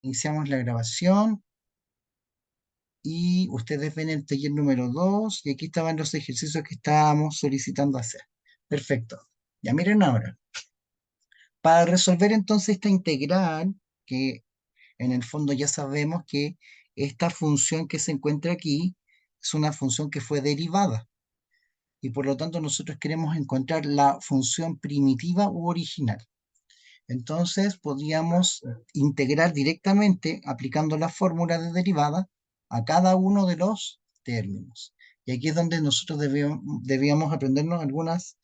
Iniciamos la grabación y ustedes ven el taller número 2 y aquí estaban los ejercicios que estábamos solicitando hacer. Perfecto. Ya miren ahora. Para resolver entonces esta integral, que en el fondo ya sabemos que esta función que se encuentra aquí es una función que fue derivada y por lo tanto nosotros queremos encontrar la función primitiva u original. Entonces podríamos integrar directamente, aplicando la fórmula de derivada, a cada uno de los términos. Y aquí es donde nosotros debíamos aprendernos algunas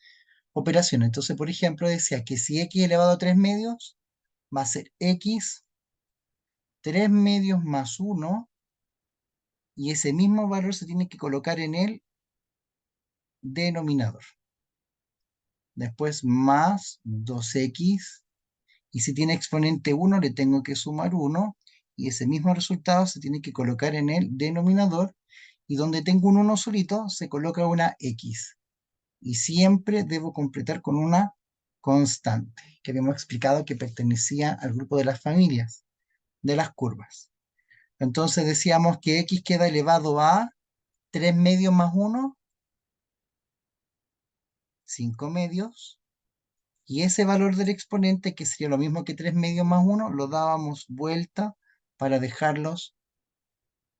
operaciones. Entonces, por ejemplo, decía que si x elevado a 3 medios va a ser x 3 medios más 1, y ese mismo valor se tiene que colocar en el denominador. Después más 2x, y si tiene exponente 1 le tengo que sumar 1, y ese mismo resultado se tiene que colocar en el denominador, y donde tengo un 1 solito se coloca una x. Y siempre debo completar con una constante, que habíamos explicado que pertenecía al grupo de las familias, de las curvas. Entonces decíamos que x queda elevado a 3 medios más 1, 5 medios, y ese valor del exponente, que sería lo mismo que 3 medios más 1, lo dábamos vuelta para dejarlos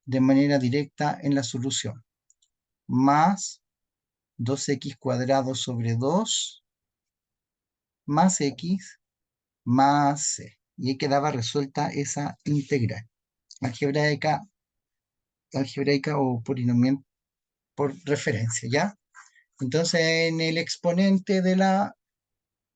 de manera directa en la solución. Más 2x cuadrado sobre 2 más x más c. Y ahí quedaba resuelta esa integral algebraica o polinomial por referencia, ¿ya? Entonces en el exponente de la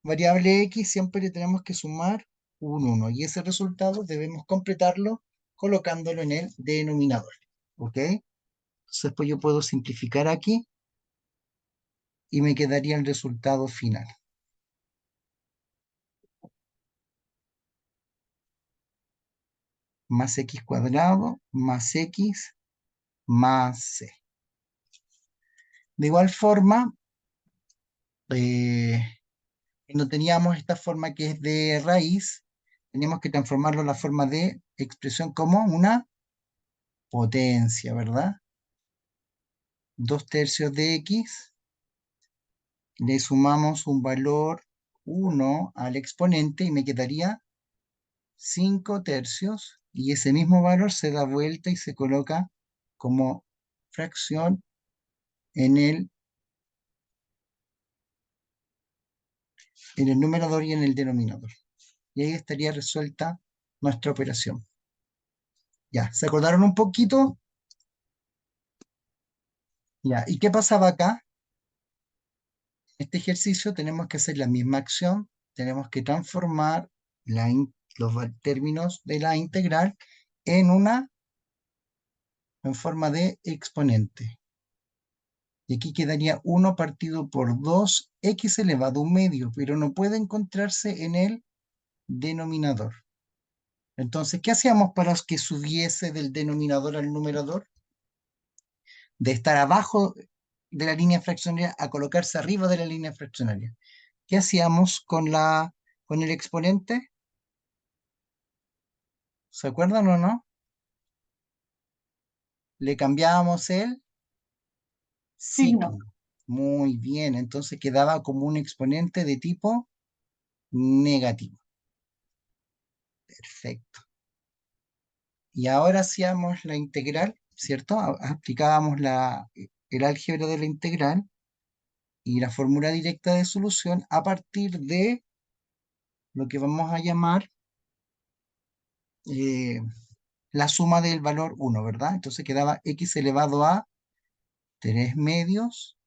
variable x siempre le tenemos que sumar un 1 y ese resultado debemos completarlo colocándolo en el denominador, ¿ok? Entonces pues yo puedo simplificar aquí y me quedaría el resultado final. Más x cuadrado más x más c. De igual forma, cuando teníamos esta forma que es de raíz, teníamos que transformarlo en la forma de expresión como una potencia, ¿verdad? 2 tercios de x, le sumamos un valor 1 al exponente y me quedaría 5 tercios, y ese mismo valor se da vuelta y se coloca como fracción en el numerador y en el denominador. Y ahí estaría resuelta nuestra operación. Ya, ¿se acordaron un poquito? Ya, ¿y qué pasaba acá? Este ejercicio tenemos que hacer la misma acción, tenemos que transformar los términos de la integral en forma de exponente. Y aquí quedaría 1 partido por 2, x elevado a un medio, pero no puede encontrarse en el denominador. Entonces, ¿qué hacíamos para que subiese del denominador al numerador? De estar abajo de la línea fraccionaria a colocarse arriba de la línea fraccionaria. ¿Qué hacíamos con el exponente? ¿Se acuerdan o no? Le cambiábamos el Signo. signo. Muy bien, entonces quedaba como un exponente de tipo negativo. Perfecto. Y ahora hacíamos la integral, ¿cierto? Aplicábamos el álgebra de la integral y la fórmula directa de solución a partir de lo que vamos a llamar eh, la suma del valor 1, ¿verdad? Entonces quedaba x elevado a 3 medios,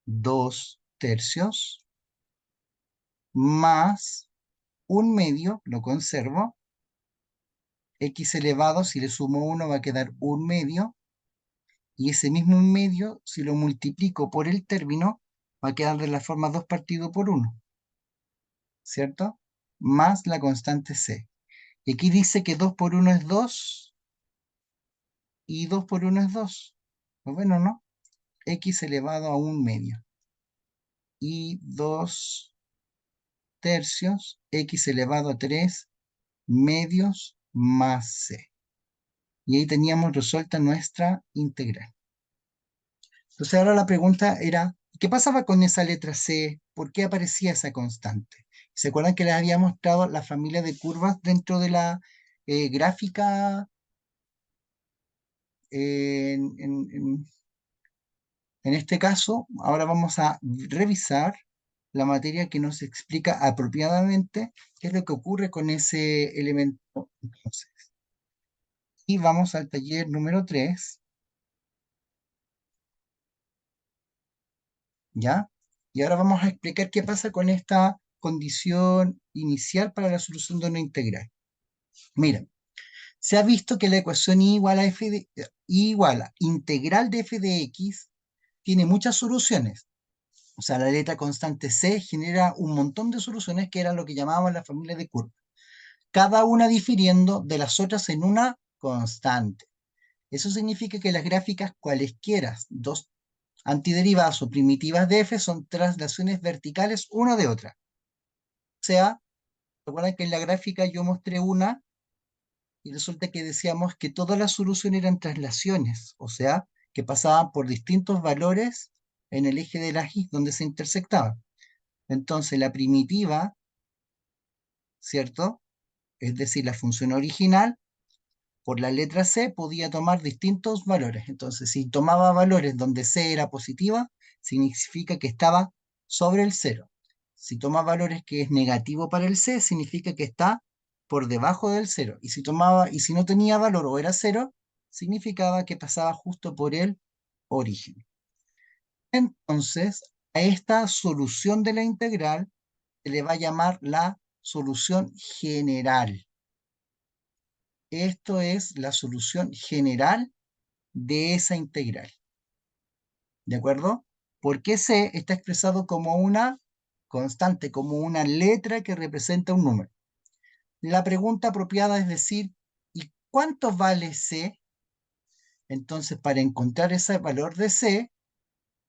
2 tercios, más 1 medio, lo conservo, x elevado, si le sumo 1 va a quedar 1 medio, y ese mismo 1 medio, si lo multiplico por el término, va a quedar de la forma 2 partido por 1, ¿cierto? Más la constante c. Y aquí dice que 2 por 1 es 2, y 2 por 1 es 2. Pues bueno, ¿no? X elevado a 1 medio. Y 2 tercios, x elevado a 3 medios más c. Y ahí teníamos resuelta nuestra integral. Entonces ahora la pregunta era, ¿qué pasaba con esa letra c? ¿Por qué aparecía esa constante? ¿Se acuerdan que les había mostrado la familia de curvas dentro de la gráfica en este caso? Ahora vamos a revisar la materia que nos explica apropiadamente qué es lo que ocurre con ese elemento. Entonces, y vamos al taller número 3, ¿ya? Y ahora vamos a explicar qué pasa con esta condición inicial para la solución de una integral. Miren, se ha visto que la ecuación I igual a I igual a integral de f de x tiene muchas soluciones. O sea, la letra constante c genera un montón de soluciones que eran lo que llamábamos la familia de curvas, cada una difiriendo de las otras en una constante. Eso significa que las gráficas cualesquiera, dos antiderivadas o primitivas de f son traslaciones verticales una de otra. O sea, recuerden que en la gráfica yo mostré una y resulta que decíamos que todas las soluciones eran traslaciones, o sea, que pasaban por distintos valores en el eje de las y donde se intersectaban. Entonces la primitiva, ¿cierto? Es decir, la función original, por la letra c podía tomar distintos valores. Entonces, si tomaba valores donde c era positiva, significa que estaba sobre el cero. Si toma valores que es negativo para el c, significa que está por debajo del cero. Y si no tenía valor o era cero, significaba que pasaba justo por el origen. Entonces, a esta solución de la integral se le va a llamar la solución general. Esto es la solución general de esa integral. ¿De acuerdo? Porque c está expresado como una constante, como una letra que representa un número. La pregunta apropiada es decir, ¿y cuánto vale c? Entonces, para encontrar ese valor de c,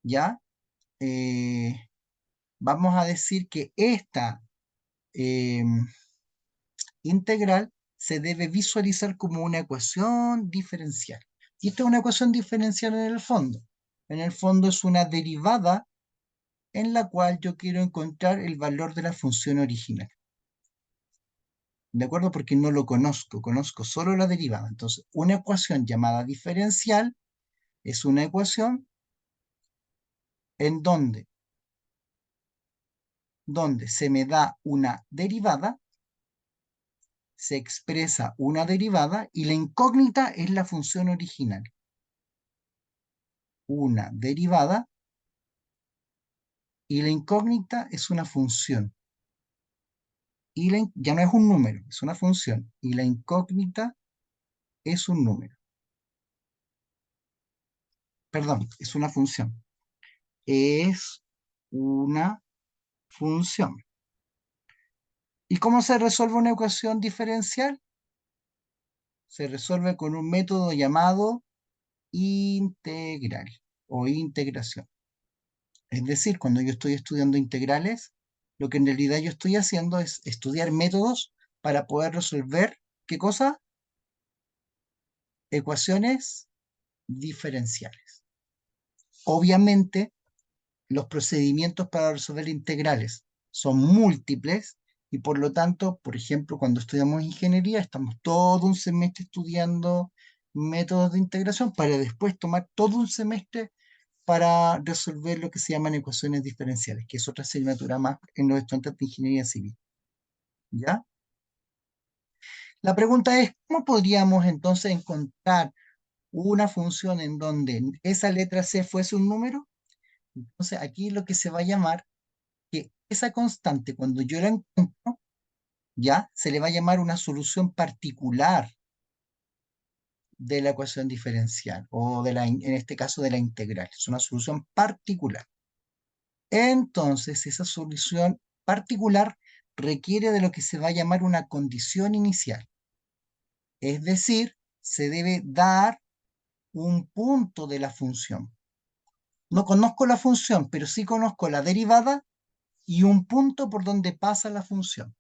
¿ya? Vamos a decir que esta integral se debe visualizar como una ecuación diferencial. Y esta es una ecuación diferencial en el fondo. En el fondo es una derivada en la cual yo quiero encontrar el valor de la función original. ¿De acuerdo? Porque no lo conozco, conozco solo la derivada. Entonces, una ecuación llamada diferencial es una ecuación en donde se me da una derivada, se expresa una derivada y la incógnita es la función original. Una derivada y la incógnita es una función. Y ya no es un número, es una función. Y la incógnita es un número. Perdón, es una función. Es una función. ¿Y cómo se resuelve una ecuación diferencial? Se resuelve con un método llamado integral o integración. Es decir, cuando yo estoy estudiando integrales, lo que en realidad yo estoy haciendo es estudiar métodos para poder resolver, ¿qué cosa? Ecuaciones diferenciales. Obviamente, los procedimientos para resolver integrales son múltiples y por lo tanto, por ejemplo, cuando estudiamos ingeniería, estamos todo un semestre estudiando métodos de integración para después tomar todo un semestre para resolver lo que se llaman ecuaciones diferenciales, que es otra asignatura más en los estudiantes de ingeniería civil. ¿Ya? La pregunta es, ¿cómo podríamos entonces encontrar una función en donde esa letra C fuese un número? Entonces aquí lo que se va a llamar que esa constante, cuando yo la encuentro, ya se le va a llamar una solución particular de la ecuación diferencial, o en este caso de la integral. Es una solución particular. Entonces, esa solución particular requiere de lo que se va a llamar una condición inicial. Es decir, se debe dar un punto de la función. No conozco la función, pero sí conozco la derivada y un punto por donde pasa la función.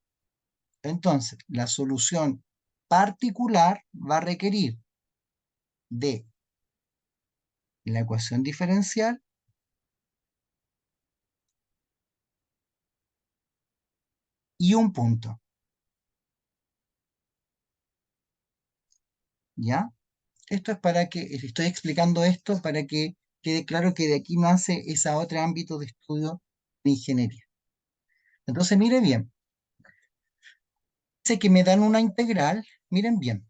Entonces, la solución particular va a requerir de la ecuación diferencial y un punto, ¿ya? Esto es para que, estoy explicando esto para que quede claro que de aquí nace ese otro ámbito de estudio de ingeniería. Entonces, mire bien, dice que me dan una integral, miren bien,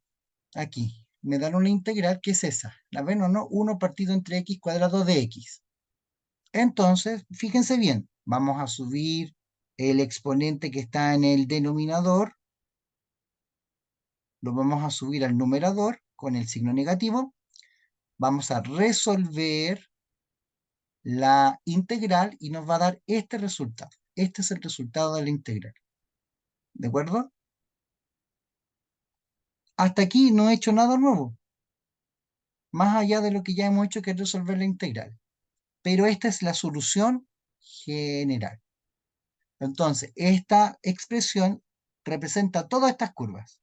aquí, me dan una integral que es esa, ¿la ven o no? 1 partido entre x cuadrado de x. Entonces, fíjense bien, vamos a subir el exponente que está en el denominador, lo vamos a subir al numerador con el signo negativo, vamos a resolver la integral y nos va a dar este resultado. Este es el resultado de la integral. ¿De acuerdo? Hasta aquí no he hecho nada nuevo, más allá de lo que ya hemos hecho, que es resolver la integral. Pero esta es la solución general. Entonces, esta expresión representa todas estas curvas.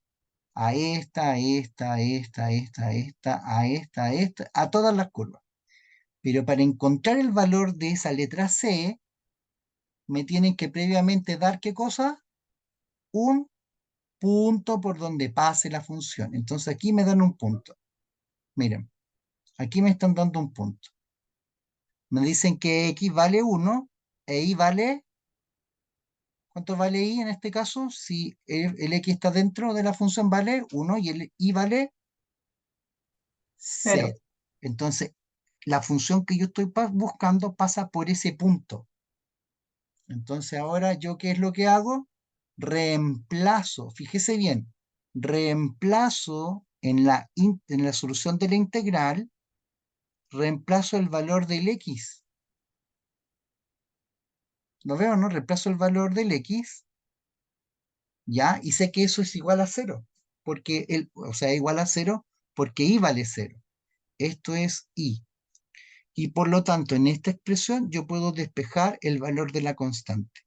A esta, a esta, a esta, a esta, a esta, a esta, a esta, a todas las curvas. Pero para encontrar el valor de esa letra C, me tienen que previamente dar, ¿qué cosa? Un punto por donde pase la función. Entonces aquí me dan un punto. Miren, aquí me están dando un punto. Me dicen que x vale 1 e y vale, ¿cuánto vale y en este caso? Si el x está dentro de la función vale 1 y el y vale 0. 0. Entonces, la función que yo estoy buscando pasa por ese punto. Entonces ahora yo, ¿qué es lo que hago? Reemplazo, fíjese bien, reemplazo en la solución de la integral, reemplazo el valor del x. ¿Lo veo, no? Reemplazo el valor del x, ¿ya? Y sé que eso es igual a 0, porque o sea, igual a 0 porque y vale 0. Esto es y. Y por lo tanto, en esta expresión yo puedo despejar el valor de la constante,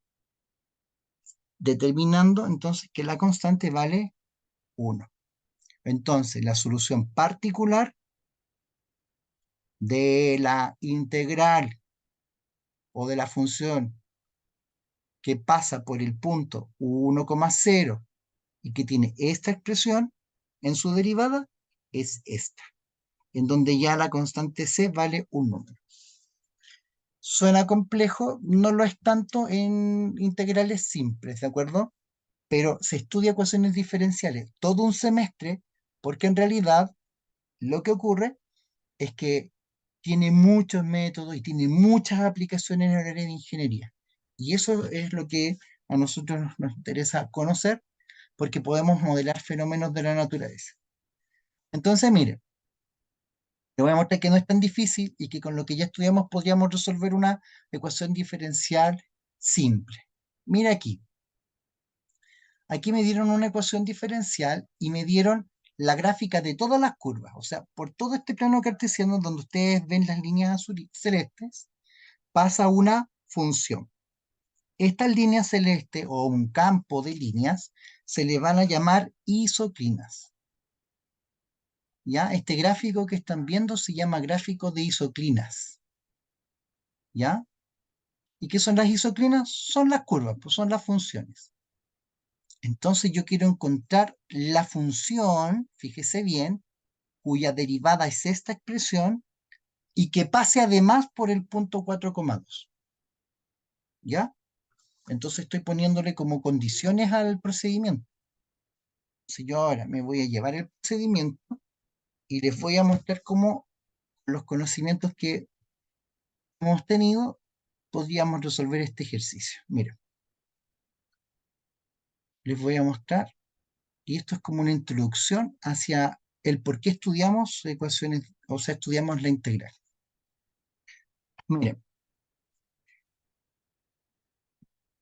determinando entonces que la constante vale 1. Entonces, la solución particular de la integral o de la función que pasa por el punto 1,0 y que tiene esta expresión en su derivada es esta, en donde ya la constante c vale un número. Suena complejo, no lo es tanto en integrales simples, ¿de acuerdo? Pero se estudia ecuaciones diferenciales todo un semestre porque en realidad lo que ocurre es que tiene muchos métodos y tiene muchas aplicaciones en el área de ingeniería. Y eso es lo que a nosotros nos interesa conocer porque podemos modelar fenómenos de la naturaleza. Entonces, mire, le voy a mostrar que no es tan difícil y que con lo que ya estudiamos podríamos resolver una ecuación diferencial simple. Mira aquí. Aquí me dieron una ecuación diferencial y me dieron la gráfica de todas las curvas. O sea, por todo este plano cartesiano donde ustedes ven las líneas celestes, pasa una función. Estas líneas celestes o un campo de líneas se le van a llamar isoclinas. ¿Ya? Este gráfico que están viendo se llama gráfico de isoclinas. ¿Ya? ¿Y qué son las isoclinas? Son las curvas, pues son las funciones. Entonces yo quiero encontrar la función, fíjese bien, cuya derivada es esta expresión y que pase además por el punto 4,2. ¿Ya? Entonces estoy poniéndole como condiciones al procedimiento. Si yo ahora me voy a llevar el procedimiento y les voy a mostrar cómo los conocimientos que hemos tenido podríamos resolver este ejercicio. Miren, les voy a mostrar, y esto es como una introducción hacia el por qué estudiamos ecuaciones, o sea, estudiamos la integral. Miren,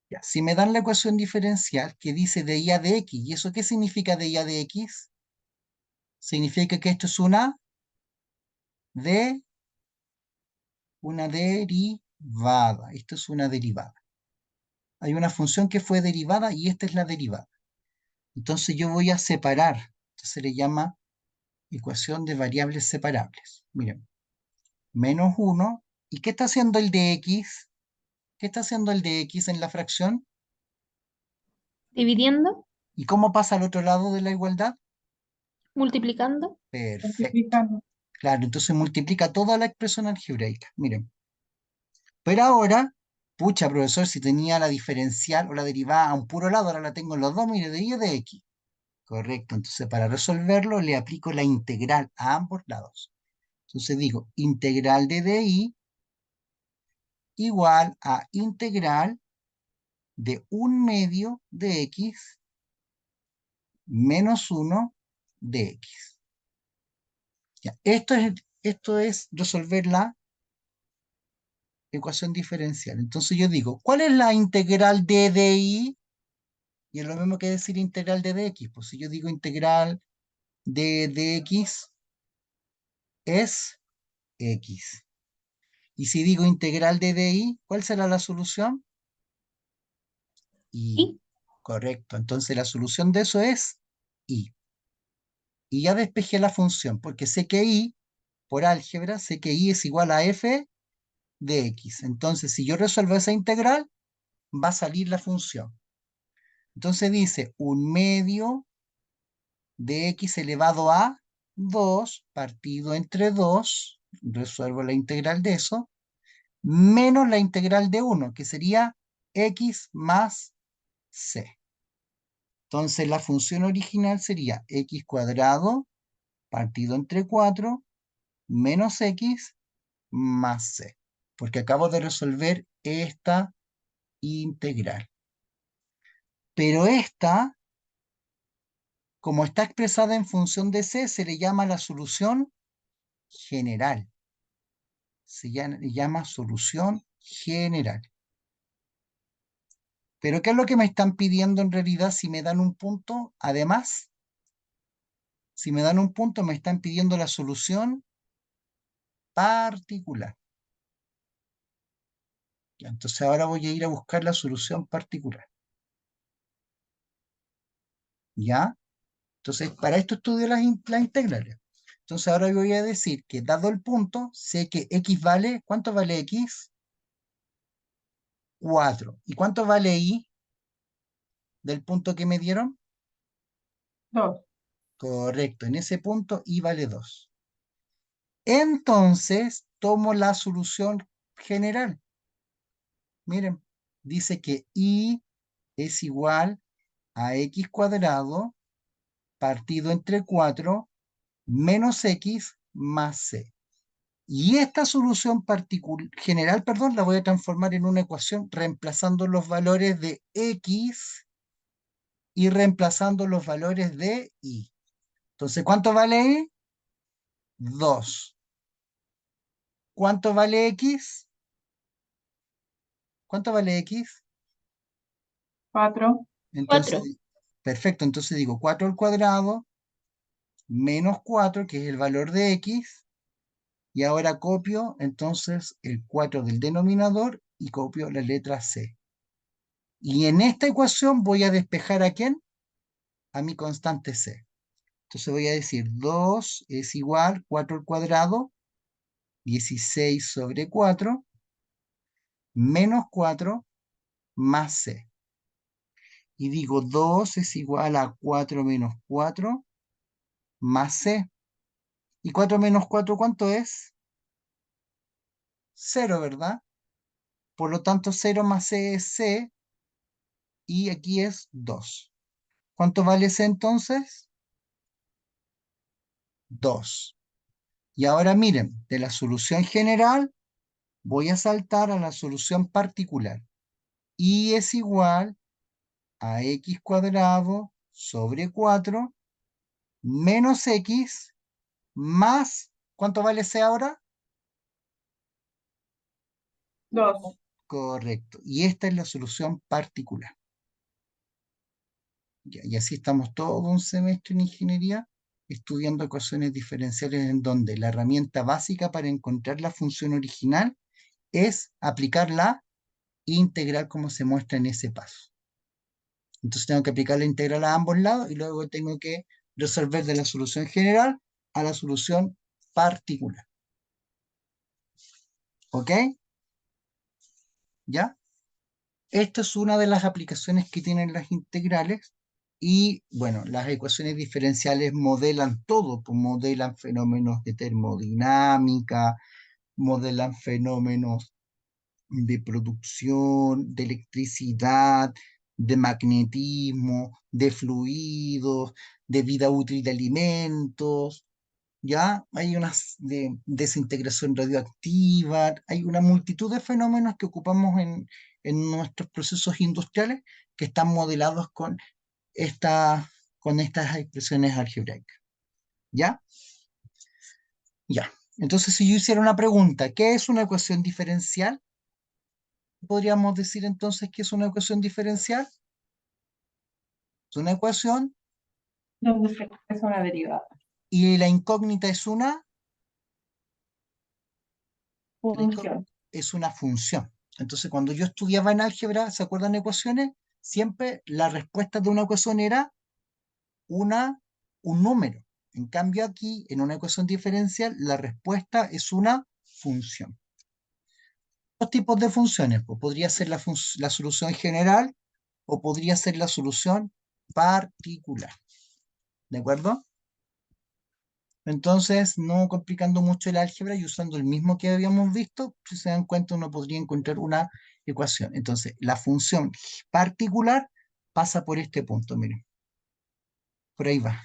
ya, si me dan la ecuación diferencial que dice de y a de x, ¿y eso qué significa de y a de x? Significa que esto es de una derivada. Esto es una derivada. Hay una función que fue derivada y esta es la derivada. Entonces yo voy a separar. Entonces se le llama ecuación de variables separables. Miren, menos 1. ¿Y qué está haciendo el de x? ¿Qué está haciendo el de x en la fracción? Dividiendo, ¿Y cómo pasa al otro lado de la igualdad? multiplicando, Perfecto. Multiplicando. Claro, entonces multiplica toda la expresión algebraica. Miren. Pero ahora, pucha, profesor, si tenía la diferencial o la derivada a un puro lado, ahora la tengo en los dos, mire, de y de x. Correcto, entonces para resolverlo le aplico la integral a ambos lados. Entonces digo, integral de DI igual a integral de 1/2 de x menos 1 de x. Ya, esto es resolver la ecuación diferencial. Entonces yo digo, ¿cuál es la integral de DI? Y es lo mismo que decir integral de dx. Pues si yo digo integral de dx es x. Y si digo integral de dy, ¿cuál será la solución? Y. y Correcto. Entonces la solución de eso es y. Y ya despejé la función, porque sé que y, por álgebra, sé que y es igual a f de x. Entonces, si yo resuelvo esa integral, va a salir la función. Entonces dice 1/2 de x elevado a 2 partido entre 2, resuelvo la integral de eso, menos la integral de 1, que sería x más c. Entonces la función original sería x cuadrado partido entre 4 menos x más c, porque acabo de resolver esta integral. Pero esta, como está expresada en función de c, se le llama la solución general. Se llama solución general. Pero ¿qué es lo que me están pidiendo en realidad si me dan un punto? Además, si me dan un punto, me están pidiendo la solución particular. Ya, entonces ahora voy a ir a buscar la solución particular. ¿Ya? Entonces, para esto estudio las integrales. Entonces ahora voy a decir que dado el punto, sé que x vale, ¿cuánto vale x? 4. ¿Y cuánto vale y del punto que me dieron? 2. Correcto, en ese punto y vale 2. Entonces, tomo la solución general. Miren, dice que y es igual a x cuadrado partido entre 4 menos x más c. Y esta solución general, perdón, la voy a transformar en una ecuación reemplazando los valores de x y reemplazando los valores de y. Entonces, ¿cuánto vale y? 2. ¿Cuánto vale x? ¿Cuánto vale x? 4. 4. Entonces, perfecto, entonces digo 4 al cuadrado menos 4, que es el valor de x, y ahora copio entonces el 4 del denominador y copio la letra c. Y en esta ecuación voy a despejar ¿a quién? A mi constante c. Entonces voy a decir 2 es igual 4 al cuadrado, 16 sobre 4, menos 4 más c. Y digo 2 es igual a 4 menos 4 más c. ¿Y 4 menos 4 cuánto es? 0, ¿verdad? Por lo tanto, 0 más c es c, y aquí es 2. ¿Cuánto vale c entonces? 2. Y ahora miren, de la solución general voy a saltar a la solución particular. Y es igual a x cuadrado sobre 4 menos x más, ¿cuánto vale c ahora? 2. Correcto. Y esta es la solución particular. Y así estamos todo un semestre en ingeniería estudiando ecuaciones diferenciales en donde la herramienta básica para encontrar la función original es aplicar la integral como se muestra en ese paso. Entonces tengo que aplicar la integral a ambos lados y luego tengo que resolver de la solución general a la solución particular. ¿Ok? ¿Ya? Esta es una de las aplicaciones que tienen las integrales y, bueno, las ecuaciones diferenciales modelan todo, pues modelan fenómenos de termodinámica, modelan fenómenos de producción, de electricidad, de magnetismo, de fluidos, de vida útil de alimentos, ¿ya? Hay una de desintegración radioactiva, hay una multitud de fenómenos que ocupamos en nuestros procesos industriales que están modelados con estas expresiones algebraicas, ¿ya? Ya. Entonces, si yo hiciera una pregunta, ¿qué es una ecuación diferencial? Podríamos decir entonces que es una ecuación diferencial. Es una ecuación donde se expresa una derivada. y la incógnita es una, Función. es una función. Entonces, cuando yo estudiaba en álgebra, ¿se acuerdan ecuaciones? Siempre la respuesta de una ecuación era un número. En cambio, aquí, en una ecuación diferencial, la respuesta es una función. Dos tipos de funciones, pues podría ser la solución general o podría ser la solución particular. ¿De acuerdo? Entonces, no complicando mucho el álgebra y usando el mismo que habíamos visto, si se dan cuenta, uno podría encontrar una ecuación. Entonces, la función particular pasa por este punto, miren. Por ahí va.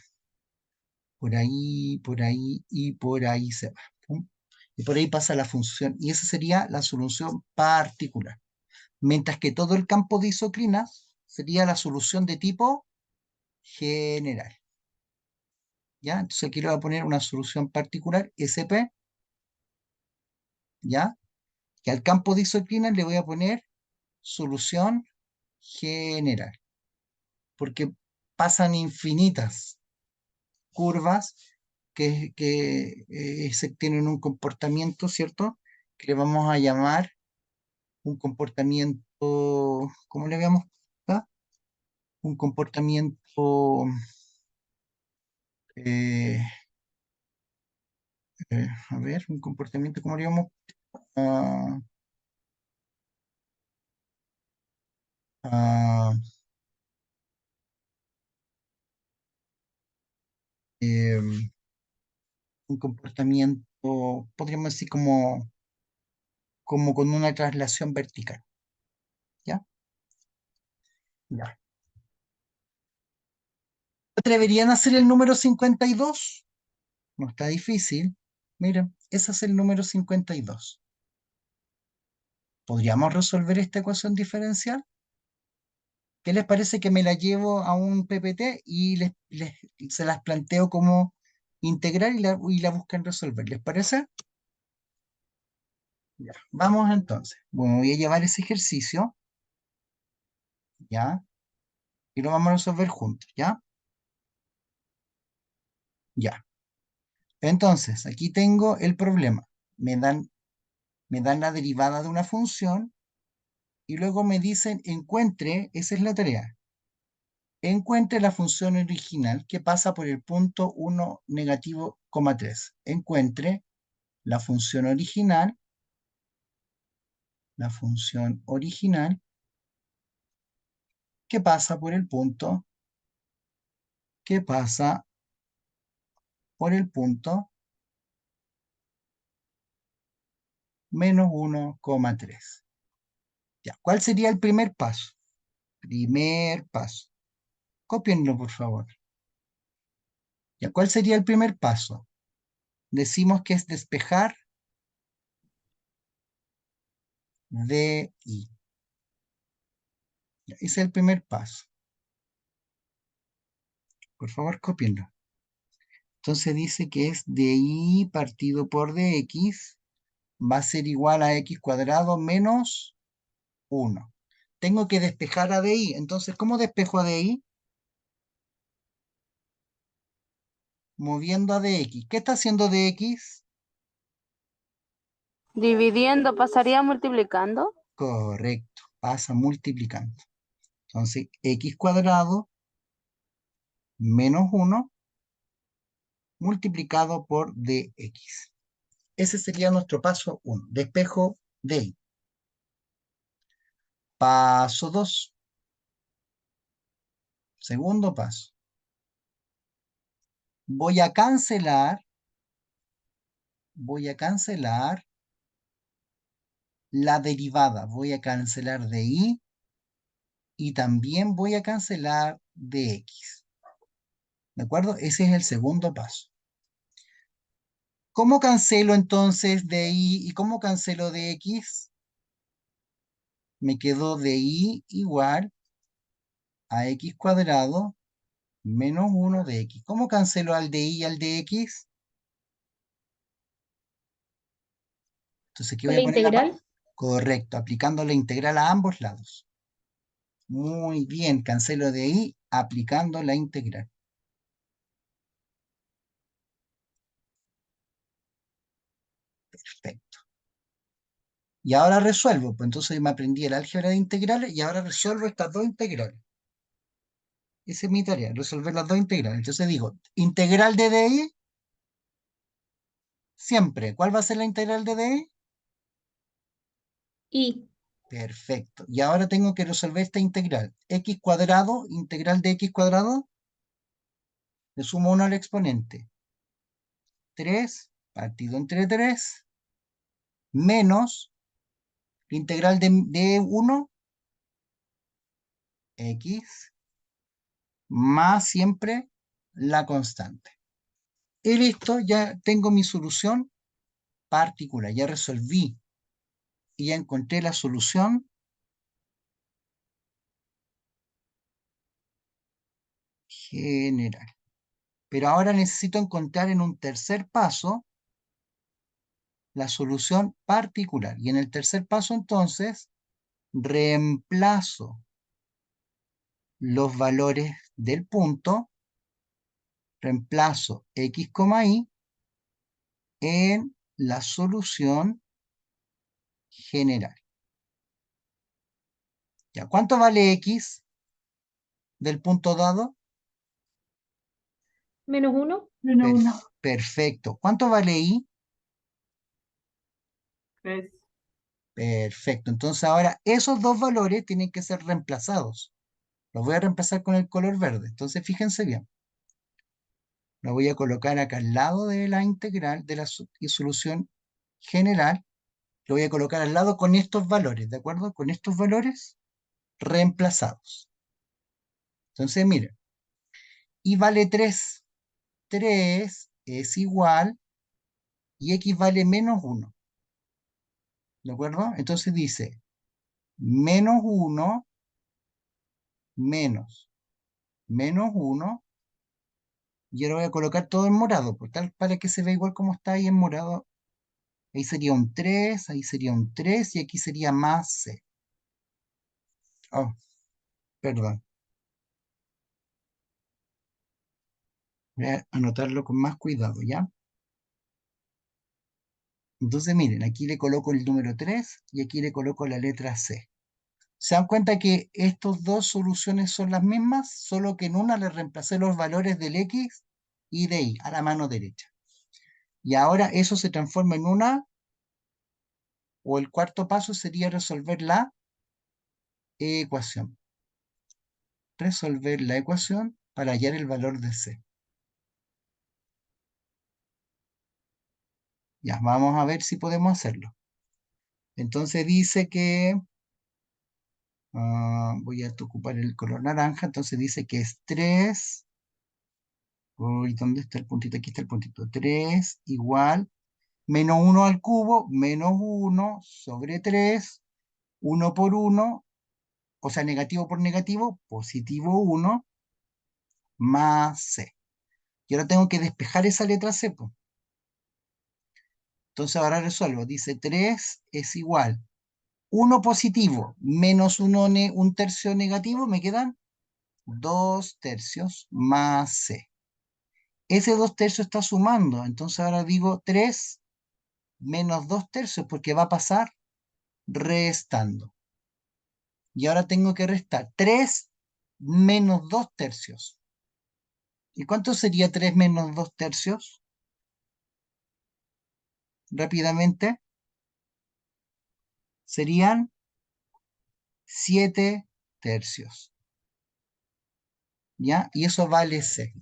Por ahí y por ahí se va. ¿Pum? Y por ahí pasa la función. Y esa sería la solución particular. Mientras que todo el campo de isoclinas sería la solución de tipo general. ¿Ya? Entonces aquí le voy a poner una solución particular, SP, ¿ya? Que al campo de isoclinas le voy a poner solución general, porque pasan infinitas curvas que tienen un comportamiento, ¿cierto? Que le vamos a llamar un comportamiento, ¿cómo le llamamos acá? Un comportamiento, eh, a ver, un comportamiento, ¿cómo le llamamos? Ah, ah, em, un comportamiento, podríamos decir como con una traslación vertical, ¿ya? Ya. ¿Atreverían a hacer el número 52? No está difícil. Miren, ese es el número 52. ¿Podríamos resolver esta ecuación diferencial? ¿Qué les parece que me la llevo a un PPT y se las planteo como integral y la buscan resolver? ¿Les parece? Ya. Vamos entonces. Bueno, voy a llevar ese ejercicio, ¿ya? Y lo vamos a resolver juntos, ¿ya? Ya. Entonces, aquí tengo el problema. Me dan la derivada de una función y luego me dicen encuentre, esa es la tarea, encuentre la función original que pasa por el punto 1 negativo, 3. Encuentre la función original que pasa por el punto, que pasa por el punto menos 1,3. Ya, ¿cuál sería el primer paso? Primer paso. Cópienlo, por favor. Ya, ¿cuál sería el primer paso? Decimos que es despejar DI. Ya, ese es el primer paso. Por favor, cópienlo. Entonces dice que es DI partido por DX va a ser igual a X cuadrado menos 1. Tengo que despejar a DI. Entonces, ¿cómo despejo a DI? Moviendo a DX. ¿Qué está haciendo DX? Dividiendo, ¿pasaría multiplicando? Correcto, pasa multiplicando. Entonces, x cuadrado menos 1 multiplicado por dx. Ese sería nuestro paso 1. Despejo de y. Paso 2. Segundo paso. Voy a cancelar la derivada. Voy a cancelar de y también voy a cancelar de x. ¿De acuerdo? Ese es el segundo paso. ¿Cómo cancelo entonces de y cómo cancelo de x? Me quedó de y igual a x cuadrado menos 1 de x. ¿Cómo cancelo al de y y al de x? Entonces aquí ¿Con voy a la poner integral? correcto, aplicando la integral a ambos lados. Muy bien, cancelo de y aplicando la integral. Perfecto. Y ahora resuelvo, pues entonces me aprendí el álgebra de integrales y ahora resuelvo estas dos integrales. Esa es mi tarea, resolver las dos integrales. Entonces digo, integral de DI, siempre. ¿Cuál va a ser la integral de DI? Y Perfecto. Y ahora tengo que resolver esta integral. X cuadrado, integral de x cuadrado, le sumo 1 al exponente. 3 partido entre 3, menos la integral de 1, x, más siempre la constante. Y listo, ya tengo mi solución particular. Ya resolví y ya encontré la solución general. Pero ahora necesito encontrar en un tercer paso la solución particular. Y en el tercer paso, entonces, reemplazo los valores del punto, reemplazo x, y en la solución general. ¿Ya? ¿Cuánto vale x del punto dado? menos 1. Menos Per- 1. Perfecto. ¿Cuánto vale y? 3. Perfecto. Entonces ahora esos dos valores tienen que ser reemplazados. Los voy a reemplazar con el color verde. Entonces fíjense bien. Lo voy a colocar acá al lado de la integral de la solución general. Lo voy a colocar al lado con estos valores, ¿de acuerdo? Con estos valores reemplazados. Entonces, miren, y vale 3. 3 es igual y x vale menos 1. ¿De acuerdo? Entonces dice menos 1 menos 1. Y ahora voy a colocar todo en morado, por tal para que se vea igual como está ahí en morado. Ahí sería un 3, ahí sería un 3 y aquí sería más c. Oh, perdón. Voy a anotarlo con más cuidado, ¿ya? Entonces miren, aquí le coloco el número 3 y aquí le coloco la letra C. ¿Se dan cuenta que estas dos soluciones son las mismas? Solo que en una le reemplacé los valores del X y de Y a la mano derecha. Y ahora eso se transforma en una, o el cuarto paso sería resolver la ecuación. Resolver la ecuación para hallar el valor de C. Ya, vamos a ver si podemos hacerlo. Entonces dice que voy a ocupar el color naranja, entonces dice que es 3, uy, ¿dónde está el puntito? Aquí está el puntito, 3 igual, menos 1 al cubo, menos 1 sobre 3, 1 por 1, o sea, negativo por negativo, positivo 1, más C. Y ahora tengo que despejar esa letra C, pues. Entonces ahora resuelvo, dice 3 es igual, 1 positivo, menos 1 un tercio negativo, me quedan 2 tercios más C. Ese 2 tercios está sumando, entonces ahora digo 3 menos 2 tercios porque va a pasar restando. Y ahora tengo que restar 3 menos 2 tercios. ¿Y cuánto sería 3 menos 2 tercios? Rápidamente. Serían 7 tercios. ¿Ya? Y eso vale C.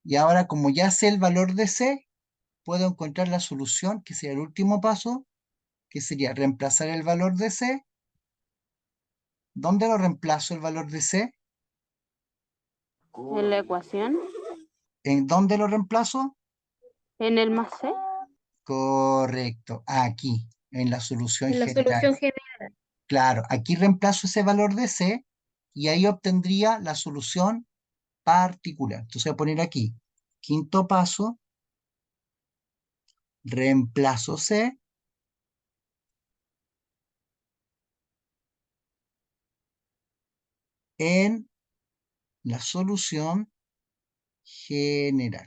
Y ahora, como ya sé el valor de C, puedo encontrar la solución, que sería el último paso, que sería reemplazar el valor de C. ¿Dónde lo reemplazo el valor de C? En la ecuación, ¿En dónde lo reemplazo? en el más C, Correcto, aquí, en la solución en la general. solución general. Claro, aquí reemplazo ese valor de C y ahí obtendría la solución particular. Entonces voy a poner aquí, quinto paso, reemplazo C en la solución general.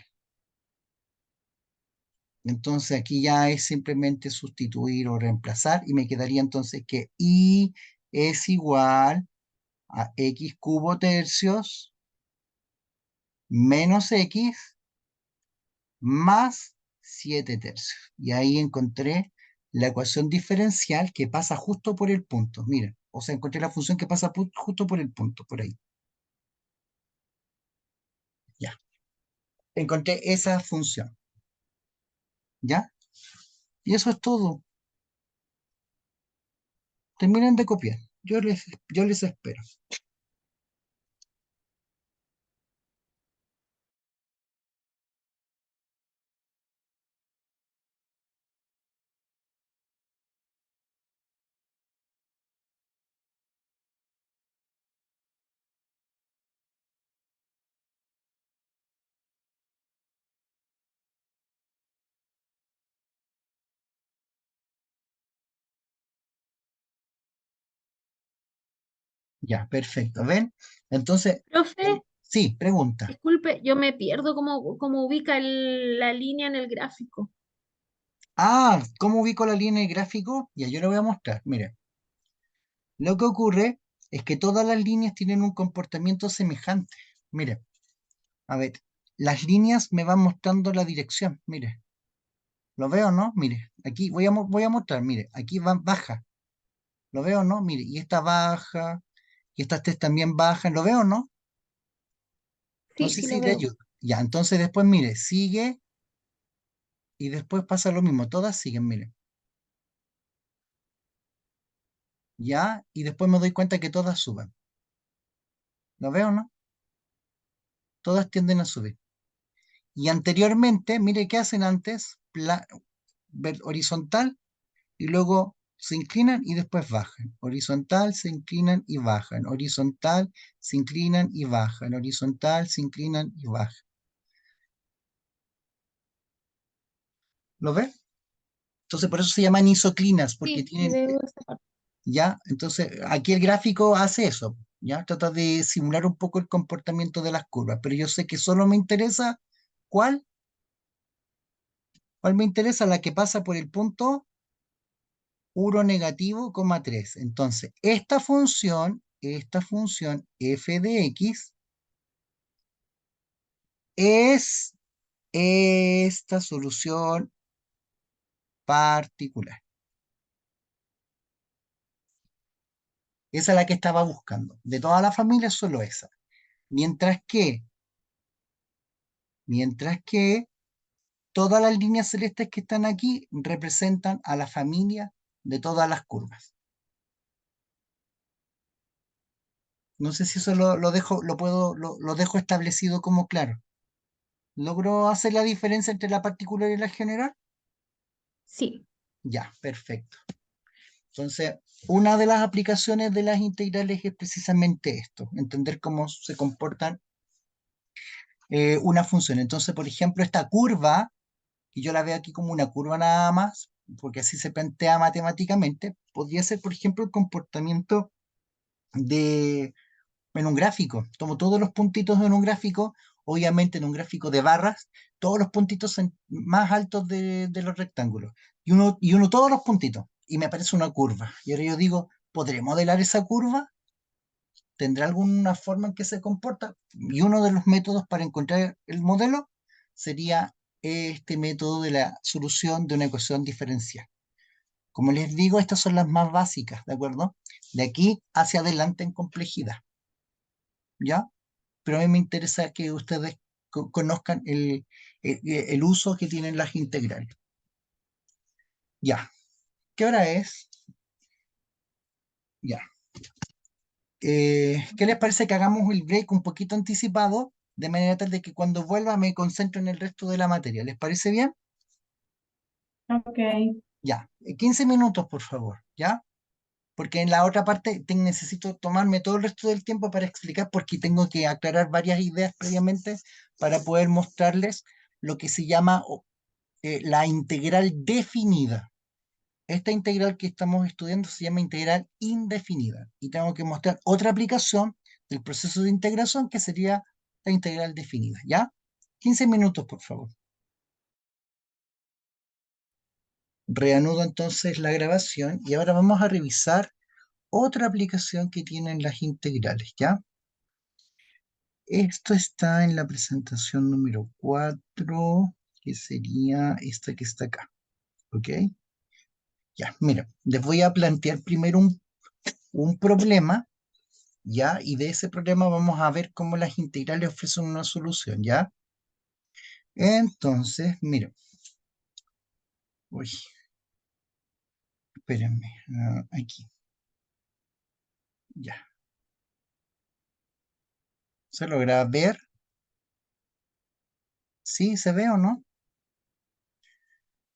Entonces aquí ya es simplemente sustituir o reemplazar y me quedaría entonces que I es igual a X cubo tercios menos X más 7 tercios. Y ahí encontré la ecuación diferencial que pasa justo por el punto. Mira, o sea, encontré la función que pasa justo por el punto, por ahí. Ya. Encontré esa función. ¿Ya? Y eso es todo. Terminen de copiar. Yo les espero. Ya, perfecto. ¿Ven? Entonces, Profe, sí, pregunta. disculpe, yo me pierdo cómo ubica la línea en el gráfico. Ah, ¿cómo ubico la línea de gráfico? Ya, yo lo voy a mostrar. Mire, lo que ocurre es que todas las líneas tienen un comportamiento semejante. Mire, a ver, las líneas me van mostrando la dirección. Mire, ¿lo veo, no? Mire, aquí voy a mostrar. Mire, aquí van baja. ¿Lo veo, no? Mire, y esta baja, y estas tres también bajan. ¿Lo veo, no? No Sí, sé sí si lo le veo. ayuda. Ya, entonces después, mire, sigue y después pasa lo mismo. Todas siguen, mire. Ya, y después me doy cuenta que todas suben. ¿Lo veo, no? Todas tienden a subir. Y anteriormente, mire qué hacen antes, horizontal, y luego se inclinan y después bajan. Horizontal, se inclinan y bajan. Horizontal, se inclinan y bajan. Horizontal, se inclinan y bajan. ¿Lo ve? Entonces por eso se llaman isoclinas, porque Sí, sí tienen, veo esa parte. ¿ya? Entonces aquí el gráfico hace eso, ¿ya? Trata de simular un poco el comportamiento de las curvas, pero yo sé que solo me interesa, ¿cuál? ¿Cuál me interesa? La que pasa por el punto 1 negativo, 3. Entonces, esta función f de x es esta solución particular. Esa es la que estaba buscando. De toda la familia, solo esa. Mientras que, mientras que todas las líneas celestes que están aquí representan a la familia de todas las curvas. No sé si eso lo dejo, lo dejo establecido como claro. ¿Logro hacer la diferencia entre la particular y la general? Sí, Ya, perfecto. Entonces, una de las aplicaciones de las integrales es precisamente esto, entender cómo se comportan una función. Entonces, por ejemplo, esta curva, que yo la veo aquí como una curva nada más, porque así se plantea matemáticamente, podría ser, por ejemplo, el comportamiento de en un gráfico. Tomo todos los puntitos en un gráfico, obviamente en un gráfico de barras, todos los puntitos más altos de los rectángulos. Y uno todos los puntitos. Y me aparece una curva. Y ahora yo digo, ¿podré modelar esa curva? ¿Tendrá alguna forma en que se comporta? Y uno de los métodos para encontrar el modelo sería este método de la solución de una ecuación diferencial. Como les digo, estas son las más básicas, ¿de acuerdo? De aquí hacia adelante en complejidad, ¿ya? Pero a mí me interesa que ustedes conozcan el uso que tienen las integrales. Ya. ¿Qué hora es? Ya. ¿Qué les parece que hagamos el break un poquito anticipado, de manera tal de que cuando vuelva me concentro en el resto de la materia? ¿Les parece bien? Ok, Ya. 15 minutos, por favor, ¿ya? Porque en la otra parte necesito tomarme todo el resto del tiempo para explicar, porque tengo que aclarar varias ideas previamente para poder mostrarles lo que se llama la integral definida. Esta integral que estamos estudiando se llama integral indefinida y tengo que mostrar otra aplicación del proceso de integración que sería la integral definida, ¿ya? 15 minutos, por favor. Reanudo entonces la grabación y ahora vamos a revisar otra aplicación que tienen las integrales, ¿ya? Esto está en la presentación número 4, que sería esta que está acá, ¿ok? Ya, mira, les voy a plantear primero un problema, ¿ya? Y de ese problema vamos a ver cómo las integrales ofrecen una solución, ¿ya? Entonces, mira, uy, espérenme, aquí, ya. ¿Se logra ver? ¿Sí? ¿Se ve o no?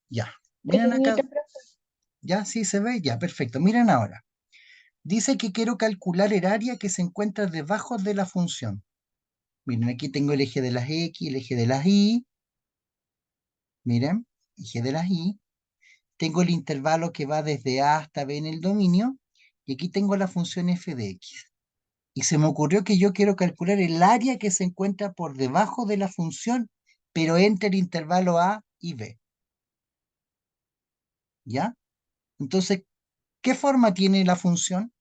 Ya. Miren acá, Mira, ya, sí se ve, ya, perfecto. Miren ahora. Dice que quiero calcular el área que se encuentra debajo de la función. Miren, aquí tengo el eje de las X, el eje de las Y. Miren, eje de las Y. Tengo el intervalo que va desde A hasta B en el dominio. Y aquí tengo la función f de x. Y se me ocurrió que yo quiero calcular el área que se encuentra por debajo de la función, pero entre el intervalo A y B. ¿Ya? Entonces, ¿qué forma tiene la función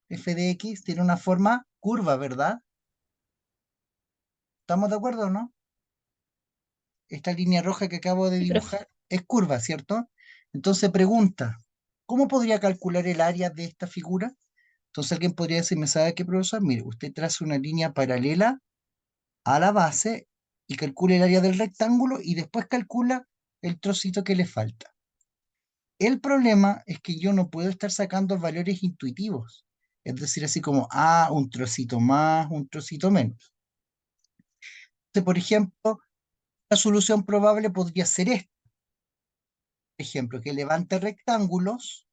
f de x? Tiene una forma curva, ¿verdad? ¿Estamos de acuerdo o no? Esta línea roja que acabo de sí, profe. dibujar es curva, ¿cierto? Entonces pregunta, ¿cómo podría calcular el área de esta figura? Entonces alguien podría decirme, ¿sabe qué, profesor? Mire, usted traza una línea paralela a la base y calcula el área del rectángulo y después calcula el trocito que le falta. El problema es que yo no puedo estar sacando valores intuitivos, es decir, así como, un trocito más, un trocito menos. Entonces, por ejemplo, la solución probable podría ser esta. Por ejemplo, que levante rectángulos,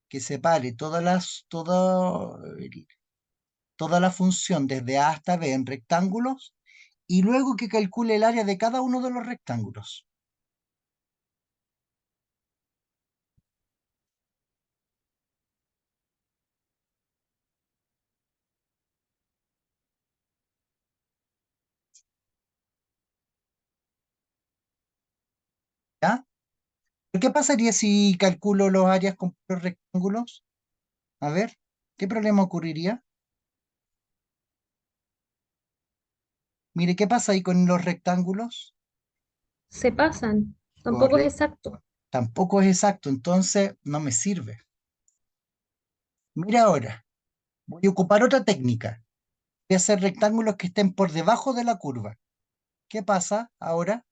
que separe toda la función desde A hasta B en rectángulos, y luego que calcule el área de cada uno de los rectángulos. ¿Ya? ¿Qué pasaría si calculo los áreas con los rectángulos? A ver, ¿qué problema ocurriría? Mire, ¿qué pasa ahí con los rectángulos? Se pasan. Tampoco es Correcto. exacto. Tampoco es exacto, entonces no me sirve. Mira ahora, voy a ocupar otra técnica. Voy a hacer rectángulos que estén por debajo de la curva. ¿Qué pasa ahora?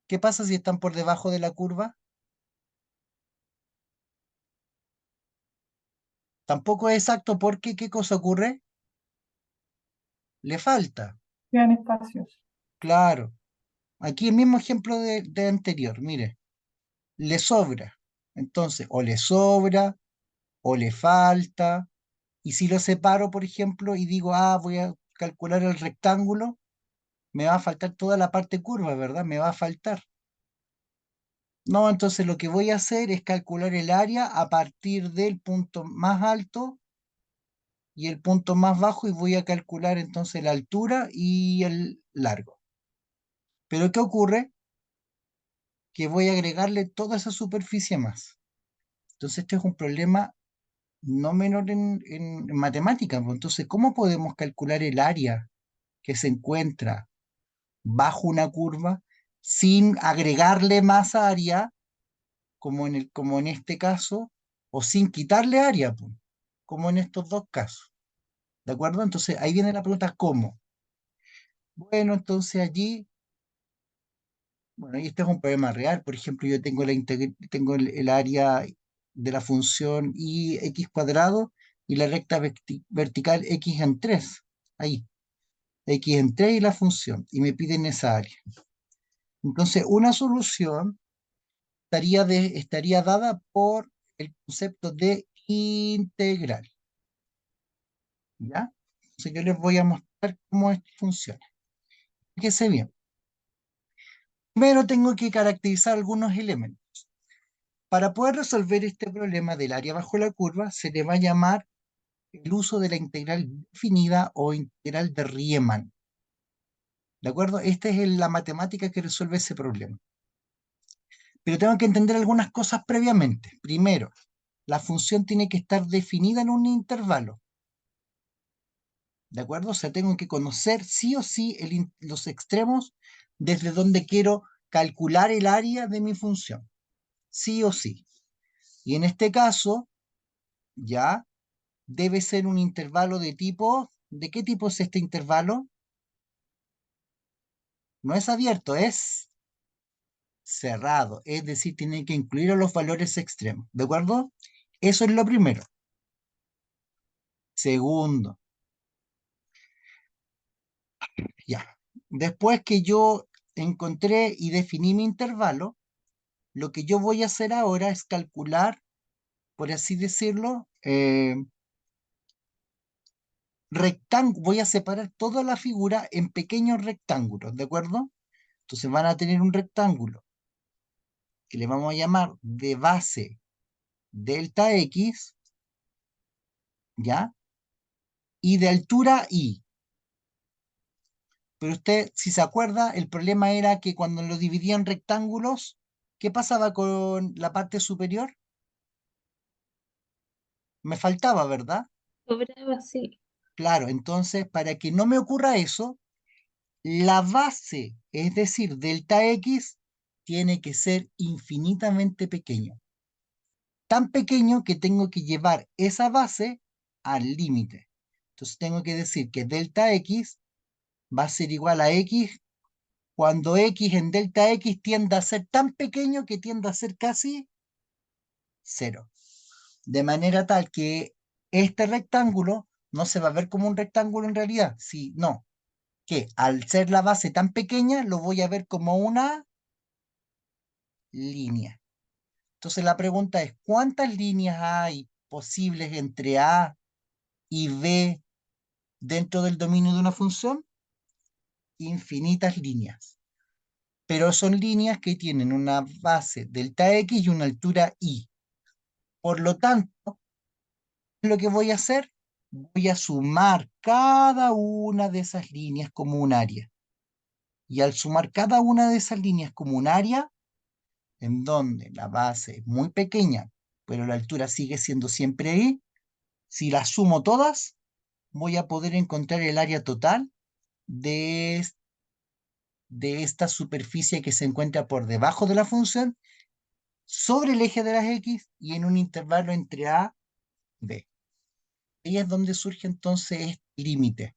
¿Qué pasa si están por debajo de la curva? Tampoco es exacto porque ¿qué cosa ocurre? Le falta. quedan espacios. Claro. Aquí el mismo ejemplo de anterior, mire, le sobra. Entonces, o le sobra, o le falta. Y si lo separo, por ejemplo, y digo, voy a calcular el rectángulo, me va a faltar toda la parte curva, ¿verdad? Me va a faltar. No, entonces lo que voy a hacer es calcular el área a partir del punto más alto y el punto más bajo y voy a calcular entonces la altura y el largo. Pero ¿qué ocurre? que voy a agregarle toda esa superficie más. Entonces este es un problema no menor en matemática, pues. Entonces, ¿cómo podemos calcular el área que se encuentra bajo una curva sin agregarle más área, como en este caso, o sin quitarle área, pues, como en estos dos casos? ¿De acuerdo? Entonces ahí viene la pregunta, ¿cómo? Bueno, entonces allí, bueno, y este es un problema real. Por ejemplo, yo tengo, tengo el área de la función i x cuadrado y la recta vertical x en 3. Ahí, x en 3 y la función. Y me piden esa área. Entonces, una solución estaría dada por el concepto de integral. ¿Ya? Entonces yo les voy a mostrar cómo esto funciona. Fíjense bien. Primero tengo que caracterizar algunos elementos. Para poder resolver este problema del área bajo la curva, se le va a llamar el uso de la integral definida o integral de Riemann. ¿De acuerdo? Esta es la matemática que resuelve ese problema. Pero tengo que entender algunas cosas previamente. Primero, la función tiene que estar definida en un intervalo. ¿De acuerdo? O sea, tengo que conocer sí o sí los extremos desde donde quiero calcular el área de mi función. Sí o sí. Y en este caso, ya debe ser un intervalo de tipo, ¿de qué tipo es este intervalo? No es abierto, es cerrado, es decir, tiene que incluir a los valores extremos, ¿de acuerdo? Eso es lo primero. Segundo, ya. Después que yo encontré y definí mi intervalo, lo que yo voy a hacer ahora es calcular, por así decirlo, voy a separar toda la figura en pequeños rectángulos, ¿de acuerdo? Entonces van a tener un rectángulo que le vamos a llamar de base delta X, ¿ya? Y de altura Y. Pero usted, si se acuerda, el problema era que cuando lo dividía en rectángulos, ¿qué pasaba con la parte superior? Me faltaba, ¿verdad? Sobraba, sí. Claro, entonces, para que no me ocurra eso, la base, es decir, delta X, tiene que ser infinitamente pequeño. Tan pequeño que tengo que llevar esa base al límite. Entonces tengo que decir que delta X va a ser igual a X cuando X en delta X tiende a ser tan pequeño que tiende a ser casi cero. De manera tal que este rectángulo no se va a ver como un rectángulo en realidad, sino que al ser la base tan pequeña lo voy a ver como una línea. Entonces la pregunta es, ¿cuántas líneas hay posibles entre A y B dentro del dominio de una función? Infinitas líneas. Pero son líneas que tienen una base delta X y una altura Y. Por lo tanto, lo que voy a hacer, voy a sumar cada una de esas líneas como un área. Y al sumar cada una de esas líneas como un área, en donde la base es muy pequeña, pero la altura sigue siendo siempre ahí, si las sumo todas, voy a poder encontrar el área total de, de esta superficie que se encuentra por debajo de la función, sobre el eje de las X y en un intervalo entre A y B. Ahí es donde surge entonces este límite.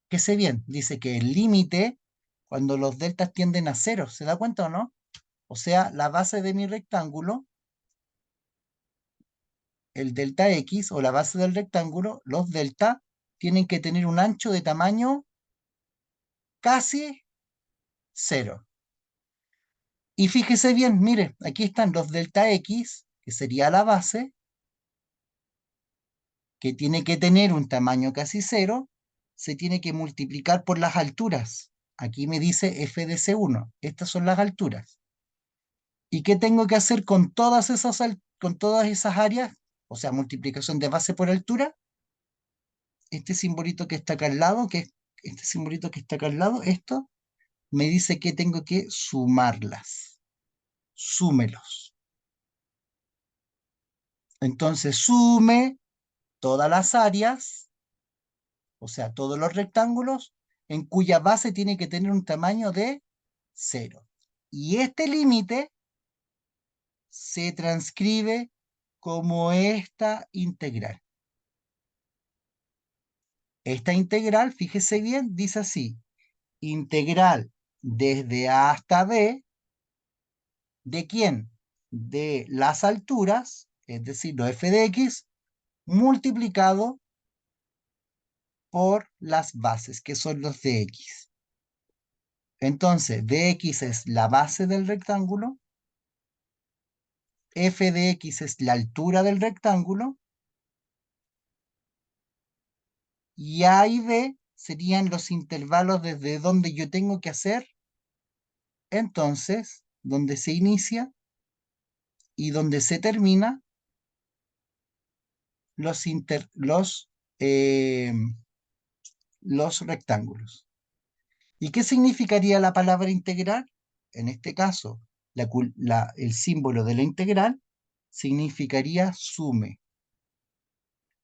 Que sé bien, dice que el límite, cuando los deltas tienden a cero, ¿se da cuenta o no? O sea, la base de mi rectángulo, el delta X o la base del rectángulo, los delta, tienen que tener un ancho de tamaño casi cero. Y fíjese bien, mire, aquí están los delta X, que sería la base, que tiene que tener un tamaño casi cero, se tiene que multiplicar por las alturas. Aquí me dice f de C1. Estas son las alturas. ¿Y qué tengo que hacer con con todas esas áreas? O sea, multiplicación de base por altura. Este simbolito que está acá al lado, este simbolito que está acá al lado, esto, me dice que tengo que sumarlas. súmelos. Entonces sume todas las áreas, o sea, todos los rectángulos, en cuya base tiene que tener un tamaño de 0. Y este límite se transcribe como esta integral. Esta integral, fíjese bien, dice así: integral desde A hasta B, ¿de quién? De las alturas, es decir, los f de x, multiplicado por las bases, que son los de x. Entonces, dx es la base del rectángulo, f de x es la altura del rectángulo, y a y b serían los intervalos desde donde yo tengo que hacer, entonces, donde se inicia y donde se termina eh, los rectángulos. ¿Y qué significaría la palabra integral? En este caso, el símbolo de la integral significaría sume.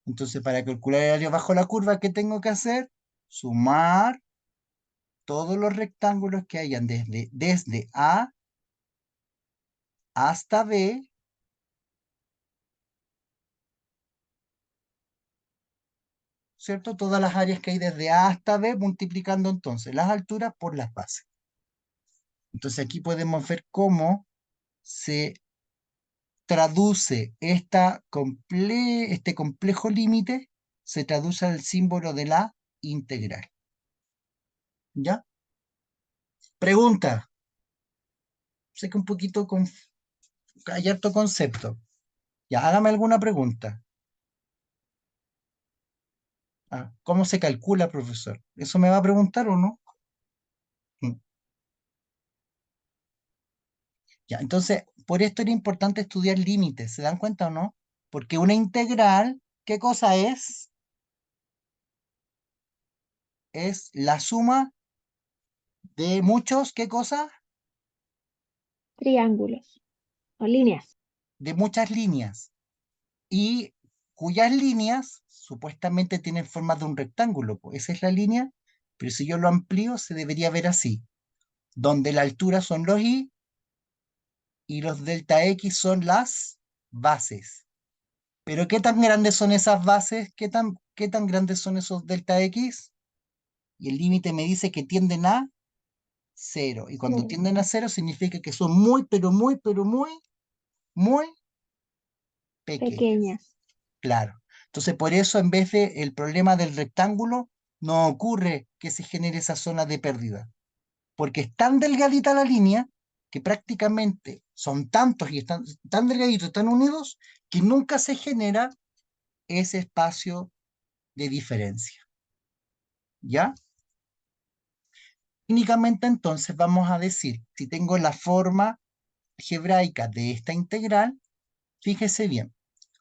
Entonces, para calcular el área bajo la curva, ¿qué tengo que hacer? Sumar todos los rectángulos que hayan desde A hasta B, ¿cierto? Todas las áreas que hay desde A hasta B, multiplicando entonces las alturas por las bases. Entonces aquí podemos ver cómo se traduce este complejo límite, se traduce al símbolo de la integral. ¿Ya? Pregunta. Sé que un poquito hay harto concepto. Ya, hágame alguna pregunta. Ah, ¿cómo se calcula, profesor? ¿Eso me va a preguntar o no? Mm. Ya, entonces, por esto era importante estudiar límites, ¿se dan cuenta o no? Porque una integral, ¿qué cosa es? Es la suma de muchos, ¿qué cosa? Triángulos o líneas. De muchas líneas. Y cuyas líneas supuestamente tienen forma de un rectángulo. Pues esa es la línea, pero si yo lo amplío, se debería ver así, donde la altura son los y los delta x son las bases. Pero ¿qué tan grandes son esas bases? ¿Qué tan grandes son esos delta x? Y el límite me dice que tienden a 0. Y cuando tienden a 0 significa que son muy, pero muy, pero muy, muy pequeñas. Pequeñas. Claro. Entonces, por eso, en vez de el problema del rectángulo, no ocurre que se genere esa zona de pérdida. Porque es tan delgadita la línea que prácticamente son tantos y están tan delgaditos, tan unidos, que nunca se genera ese espacio de diferencia. ¿Ya? Técnicamente, entonces, vamos a decir, si tengo la forma algebraica de esta integral, fíjese bien,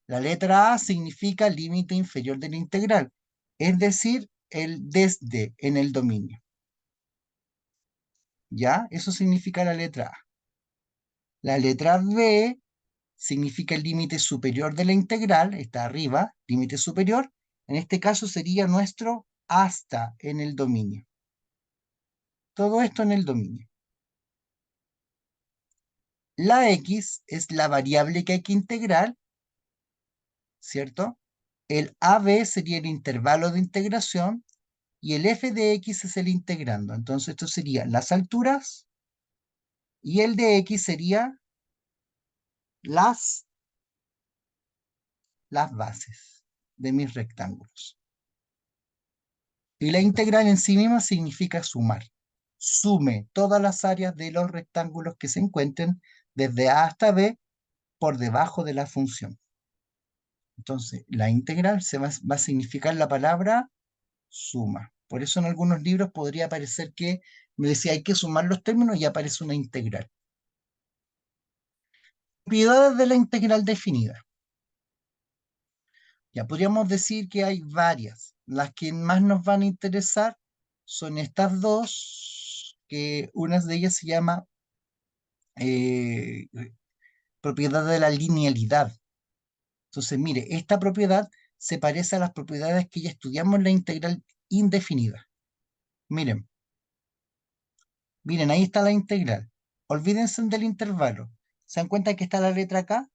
la letra A significa límite inferior de la integral, es decir, el desde en el dominio. ¿Ya? Eso significa la letra A. La letra B significa el límite superior de la integral, está arriba, límite superior. En este caso sería nuestro hasta en el dominio. Todo esto en el dominio. La X es la variable que hay que integrar, ¿cierto? El AB sería el intervalo de integración y el f de x es el integrando. Entonces esto sería las alturas y el de x sería las bases de mis rectángulos. Y la integral en sí misma significa sumar. Sume todas las áreas de los rectángulos que se encuentren desde A hasta B por debajo de la función. Entonces, la integral va a significar la palabra suma. Por eso en algunos libros podría aparecer que me decía hay que sumar los términos y aparece una integral. Propiedades de la integral definida. Ya podríamos decir que hay varias. Las que más nos van a interesar son estas dos, que una de ellas se llama eh, propiedad de la linealidad. Entonces, mire, esta propiedad se parece a las propiedades que ya estudiamos en la integral indefinida. Miren, miren, ahí está la integral. Olvídense del intervalo. ¿Se dan cuenta que está la letra acá?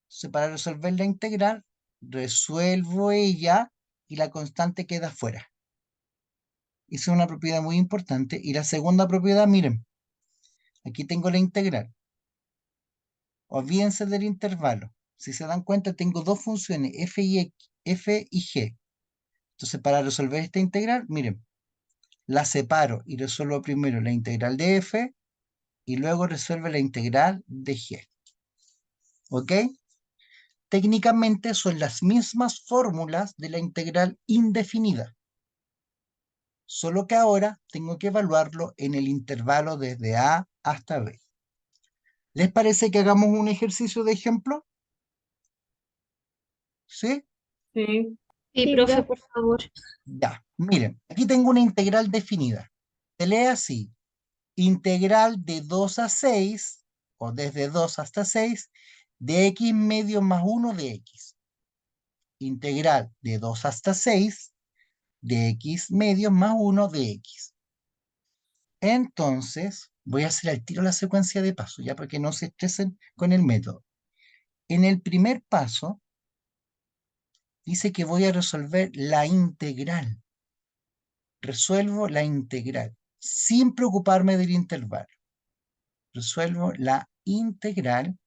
Entonces, para resolver la integral, resuelvo ella y la constante queda fuera. Esa es una propiedad muy importante. Y la segunda propiedad, miren, aquí tengo la integral. Olvídense del intervalo. Si se dan cuenta, tengo dos funciones, f y g. Entonces, para resolver esta integral, miren, la separo y resuelvo primero la integral de f y luego resuelvo la integral de g. ¿Ok? Técnicamente son las mismas fórmulas de la integral indefinida, solo que ahora tengo que evaluarlo en el intervalo desde a hasta b. ¿Les parece que hagamos un ejercicio de ejemplo? ¿Sí? Sí, Sí, Sí, profe, profe. por favor. Ya, miren, aquí tengo una integral definida. Se lee así, integral de 2 a 6, o desde 2 hasta 6, de x medio más 1 de x. Integral de 2 hasta 6, de x medio más 1 de x. Entonces, voy a hacer al tiro la secuencia de paso, ya para que no se estresen con el método. En el primer paso, dice que voy a resolver la integral. Resuelvo la integral, sin preocuparme del intervalo. Resuelvo la integral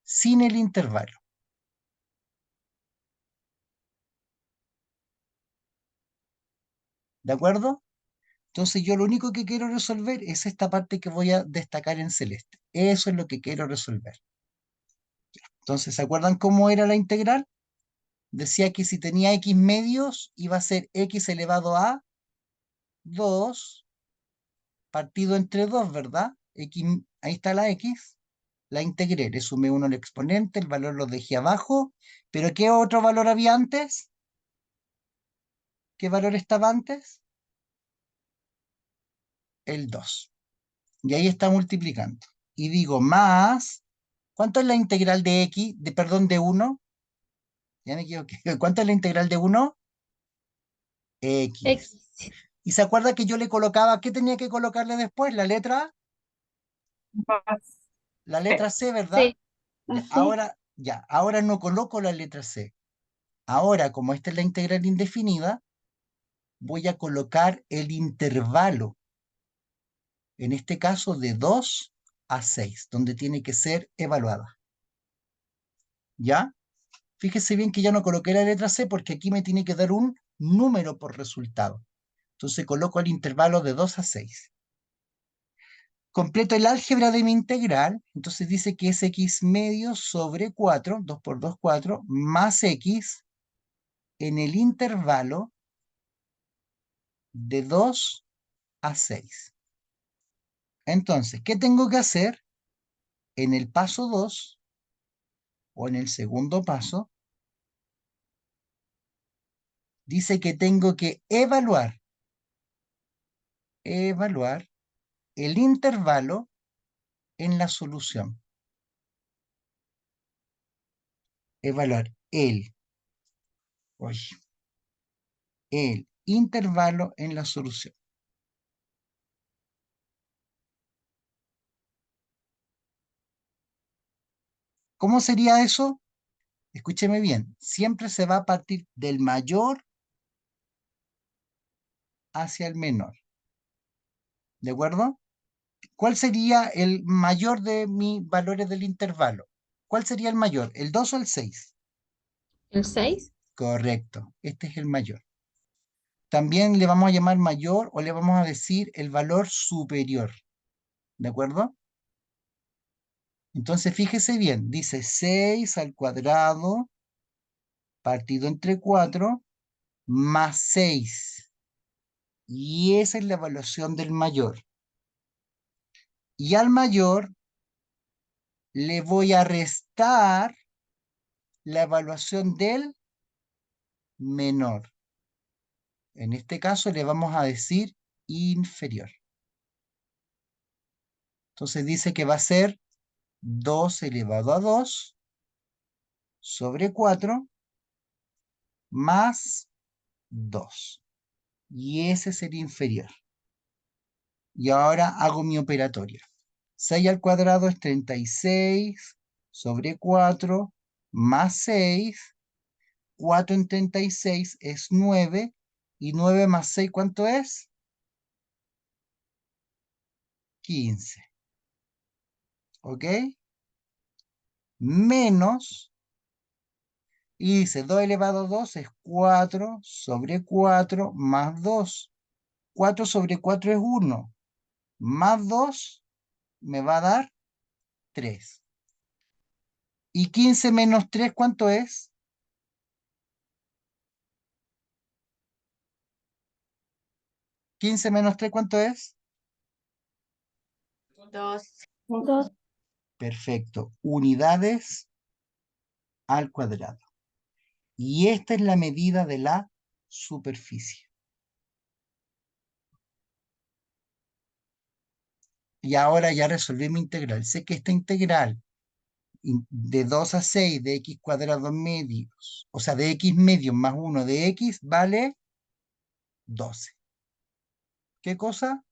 sin el intervalo. ¿De acuerdo? Entonces yo lo único que quiero resolver es esta parte que voy a destacar en celeste. Eso es lo que quiero resolver. Entonces, ¿se acuerdan cómo era la integral? Decía que si tenía x medios, iba a ser x elevado a 2 partido entre 2, ¿verdad? X, ahí está la x. La integré, le sumé 1 al exponente, el valor lo dejé abajo. ¿Pero qué otro valor había antes? ¿Qué valor estaba antes? El 2. Y ahí está multiplicando. Y digo más, ¿cuánto es la integral de x, perdón, de 1? Ya me equivoqué. ¿Cuánto es la integral de 1? X. X. ¿Y se acuerda que yo le colocaba, qué tenía que colocarle después? más La C. letra C, ¿verdad? Sí. Ya, Así. ahora no coloco la letra C. Ahora, como esta es la integral indefinida, voy a colocar el intervalo, en este caso de 2 a 6, donde tiene que ser evaluada. ¿Ya? Fíjese bien que ya no coloqué la letra C porque aquí me tiene que dar un número por resultado. Entonces coloco el intervalo de 2 a 6. Completo el álgebra de mi integral, entonces dice que es x medio sobre 4, 2 por 2, 4, más x en el intervalo de 2 a 6. Entonces, ¿qué tengo que hacer? En el paso 2, o en el segundo paso, dice que tengo que evaluar el intervalo en la solución. Evaluar oye, el intervalo en la solución. ¿Cómo sería eso? Escúcheme bien, siempre se va a partir del mayor hacia el menor. ¿De acuerdo? ¿Cuál sería el mayor de mis valores del intervalo? ¿Cuál sería el mayor? ¿El 2 o el 6? ¿El 6? Correcto, este es el mayor. También le vamos a llamar mayor o le vamos a decir el valor superior. ¿De acuerdo? Entonces fíjese bien, dice 6 al cuadrado partido entre 4 más 6. Y esa es la evaluación del mayor. Y al mayor le voy a restar la evaluación del menor. En este caso le vamos a decir inferior. Entonces dice que va a ser 2 elevado a 2 sobre 4 más 2. Y ese es el inferior. Y ahora hago mi operatoria. 6 al cuadrado es 36 sobre 4 más 6. 4 en 36 es 9. ¿Y 9 más 6 cuánto es? 15. ¿Ok? Menos, y dice 2 elevado a 2 es 4 sobre 4 más 2. 4 sobre 4 es 1. Más 2 me va a dar 3. ¿Y 15 menos 3 cuánto es? 15 menos 3 ¿cuánto es? 2. Dos. Perfecto. Unidades al cuadrado. Y esta es la medida de la superficie. Y ahora ya resolví mi integral. Sé que esta integral de 2 a 6 de x cuadrado medios, o sea, de x medios más 1 de x vale 12. ¿Qué cosa?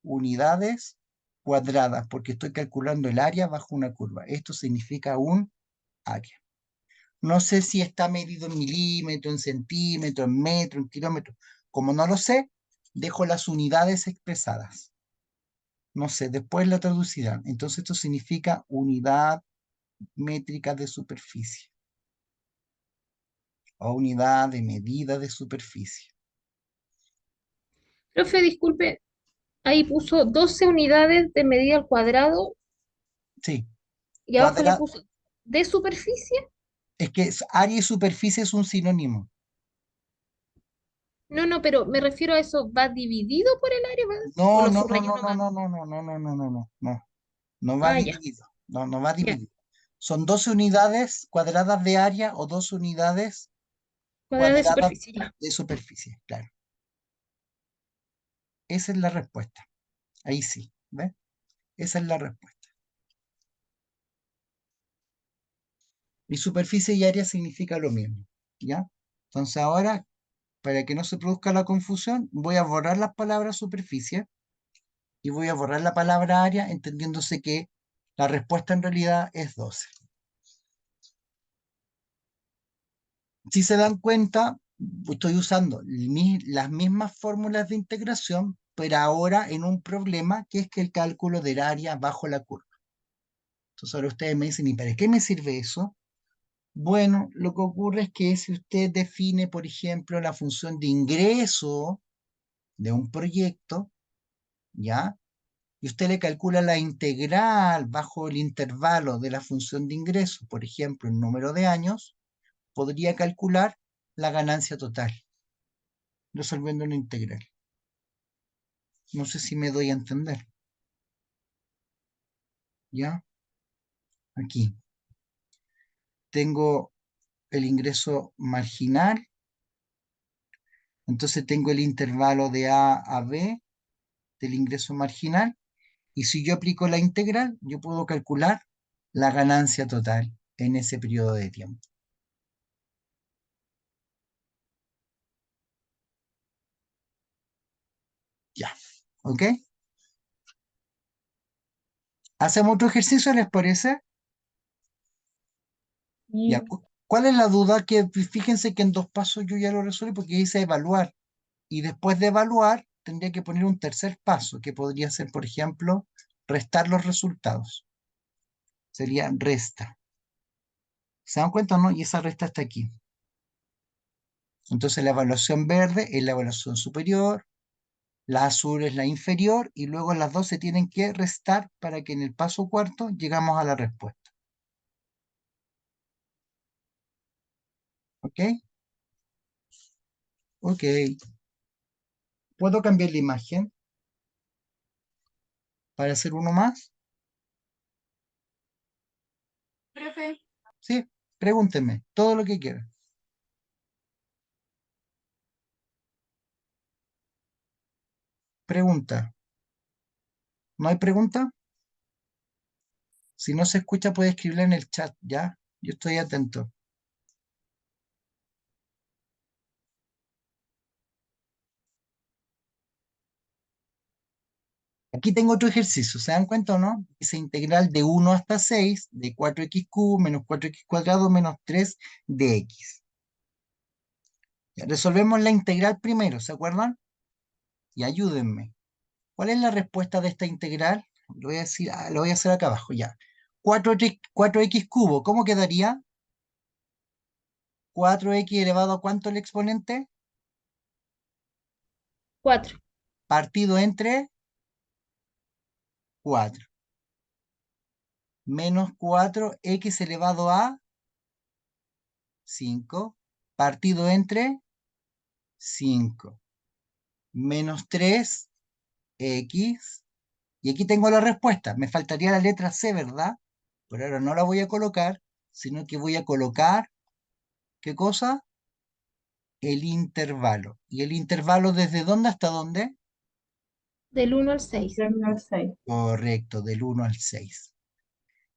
Unidades cuadradas, porque estoy calculando el área bajo una curva. Esto significa un área. No sé si está medido en milímetro, en centímetro, en metro, en kilómetro. Como no lo sé, dejo las unidades expresadas. No sé, después la traducirán. Entonces esto significa unidad métrica de superficie o unidad de medida de superficie. Profe, disculpe, ahí puso 12 unidades de medida al cuadrado Sí, y abajo le cuadra, puso de superficie. es que área y superficie es un sinónimo. No, no, pero me refiero a eso. ¿Va dividido por el área? ¿O No, lo no, no, subrayó no, no, nomás? no, no, no, no, no, no, no, no, no, no va Ah, ya, dividido. No, no va ya. dividido. Son 12 unidades cuadradas de área o 12 unidades Cuadrado de cuadradas superficie, ya. de superficie, claro. Esa es la respuesta. Ahí sí, ¿ves? Esa es la respuesta. Y superficie y área significa lo mismo, ¿ya? Entonces ahora, para que no se produzca la confusión, voy a borrar las palabras superficie y voy a borrar la palabra área, entendiéndose que la respuesta en realidad es 12. Si se dan cuenta, estoy usando las mismas fórmulas de integración, pero ahora en un problema que es que el cálculo del área bajo la curva. Entonces ahora ustedes me dicen, ¿y para qué me sirve eso? Bueno, lo que ocurre es que si usted define, por ejemplo, la función de ingreso de un proyecto, ¿ya? Y usted le calcula la integral bajo el intervalo de la función de ingreso, por ejemplo, el número de años, podría calcular la ganancia total, resolviendo una integral. No sé si me doy a entender, ¿ya? Aquí tengo el ingreso marginal, entonces tengo el intervalo de A a B del ingreso marginal, y si yo aplico la integral, yo puedo calcular la ganancia total en ese periodo de tiempo. Ya, ¿ok? ¿Hacemos otro ejercicio, les parece? Ya, Y ¿cuál es la duda? Que fíjense que en 2 pasos yo ya lo resuelvo porque dice evaluar. Y después de evaluar, tendría que poner un tercer paso, que podría ser, por ejemplo, restar los resultados. Sería resta. ¿Se dan cuenta o no? Y esa resta está aquí. Entonces la evaluación verde es la evaluación superior, la azul es la inferior, y luego las dos se tienen que restar para que en el paso cuarto llegamos a la respuesta. ¿Ok? Ok. ¿Puedo cambiar la imagen para hacer uno más? Profe, Sí, pregúntenme, todo lo que quieran. Pregunta. ¿No hay pregunta? Si no se escucha, puede escribirla en el chat, ¿ya? Yo estoy atento. Aquí tengo otro ejercicio, ¿se dan cuenta o no? Dice integral de 1 hasta 6 de 4x cubo menos 4x cuadrado menos 3 de x. Ya, resolvemos la integral primero, ¿se acuerdan? Y ayúdenme. ¿Cuál es la respuesta de esta integral? Lo voy a decir, lo voy a hacer acá abajo, ya. 4x cubo, ¿cómo quedaría? 4x elevado a ¿cuánto el exponente? 4. Partido entre 4. Menos 4x elevado a 5. Partido entre 5. Menos 3x. Y aquí tengo la respuesta. Me faltaría la letra C, ¿verdad? Pero ahora no la voy a colocar, sino que voy a colocar, ¿qué cosa? El intervalo. ¿Y el intervalo desde dónde hasta dónde? Del 1 al 6. Del 1 al 6. Correcto, del 1 al 6.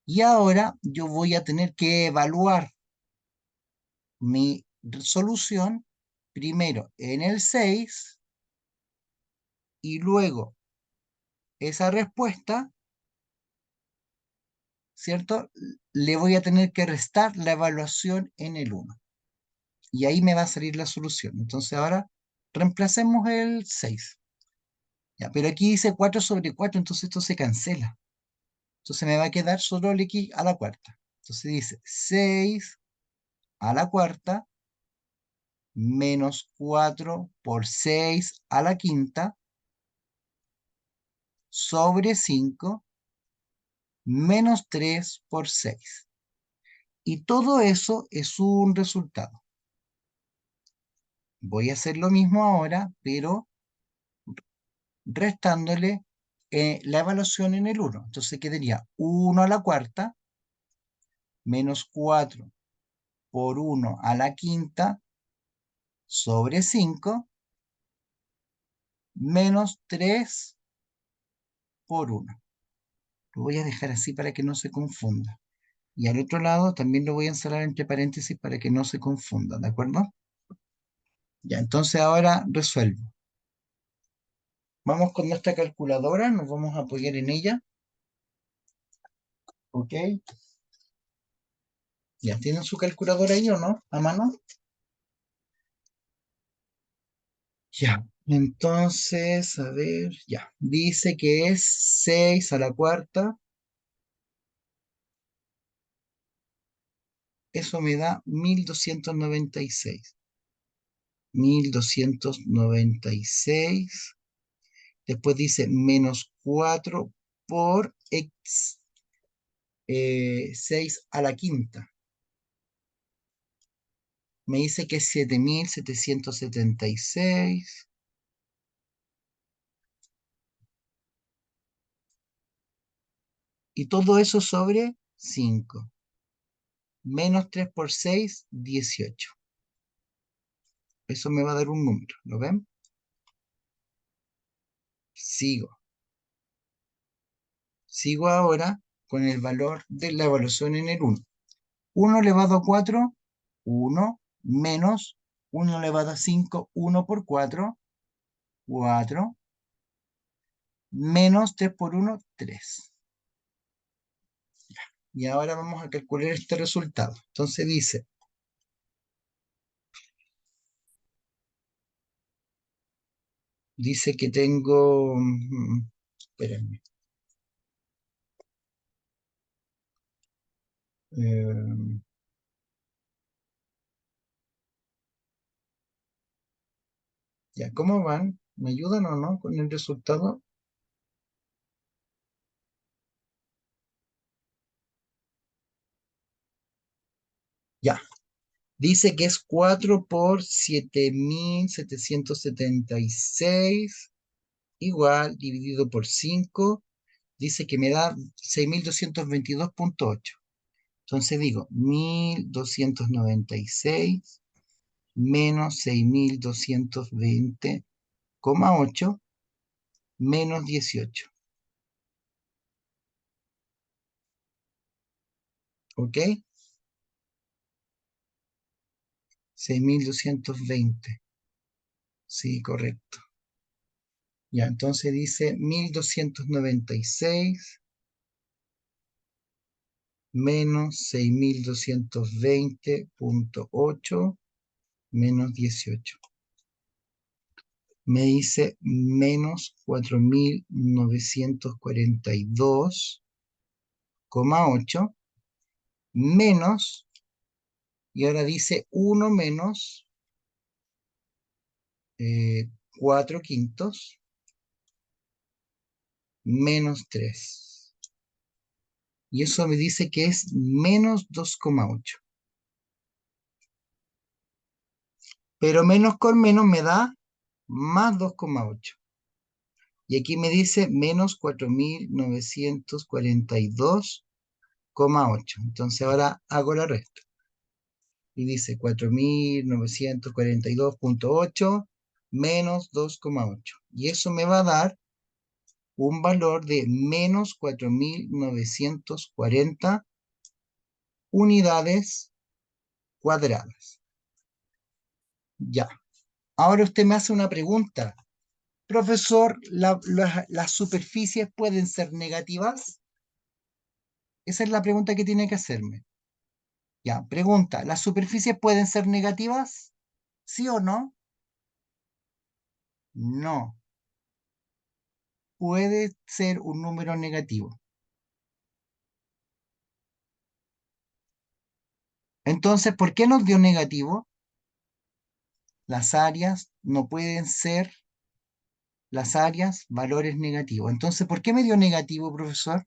Y ahora yo voy a tener que evaluar mi solución primero en el 6 y luego esa respuesta, ¿cierto? Le voy a tener que restar la evaluación en el 1. Y ahí me va a salir la solución. Entonces ahora reemplacemos el 6. Ya, pero aquí dice 4 sobre 4, entonces esto se cancela. Entonces me va a quedar solo el x a la cuarta. Entonces dice 6 a la cuarta menos 4 por 6 a la quinta sobre 5 menos 3 por 6. Y todo eso es un resultado. Voy a hacer lo mismo ahora, pero restándole la evaluación en el 1. Entonces quedaría 1 a la cuarta menos 4 por 1 a la quinta sobre 5 menos 3 por 1. Lo voy a dejar así para que no se confunda. Y al otro lado también lo voy a encerrar entre paréntesis para que no se confunda, ¿de acuerdo? Ya, entonces ahora resuelvo. Vamos con nuestra calculadora, nos vamos a apoyar en ella. ¿Ok? ¿Ya tienen su calculadora ahí o no? ¿A mano? Ya, entonces, a ver, ya. Dice que es 6 a la cuarta. Eso me da 1296. 1296. Después dice menos 4 por x 6 a la quinta. Me dice que es 7776. Y todo eso sobre 5. Menos 3 por 6, 18. Eso me va a dar un número, ¿lo ven? Sigo. Sigo ahora con el valor de la evaluación en el 1. 1 elevado a 4, 1, menos 1 elevado a 5, 1 por 4, 4, menos 3 por 1, 3. Y ahora vamos a calcular este resultado. Entonces dice que tengo, espérenme, eh, ya, ¿cómo van? ¿Me ayudan o no con el resultado? Ya, dice que es 4 por 7776 igual dividido por 5. Dice que me da 6222,8. Entonces digo 1296 menos 6220,8 menos 18. ¿Ok? 6.220. Sí, correcto. Ya, entonces dice 1.296 menos 6.220.8 menos 18. Me dice menos 4.942,8 menos, y ahora dice 1 menos 4 quintos menos 3. Y eso me dice que es menos 2,8. Pero menos con menos me da más 2,8. Y aquí me dice menos 4.942,8. Entonces ahora hago la resta. Y dice 4.942.8 menos 2,8. Y eso me va a dar un valor de menos 4.940 unidades cuadradas. Ya. Ahora usted me hace una pregunta. Profesor, ¿las superficies pueden ser negativas? Esa es la pregunta que tiene que hacerme. Ya, pregunta, ¿las superficies pueden ser negativas? ¿Sí o no? No. Puede ser un número negativo. Entonces, ¿por qué nos dio negativo? Las áreas no pueden ser las áreas valores negativos. Entonces, ¿por qué me dio negativo, profesor?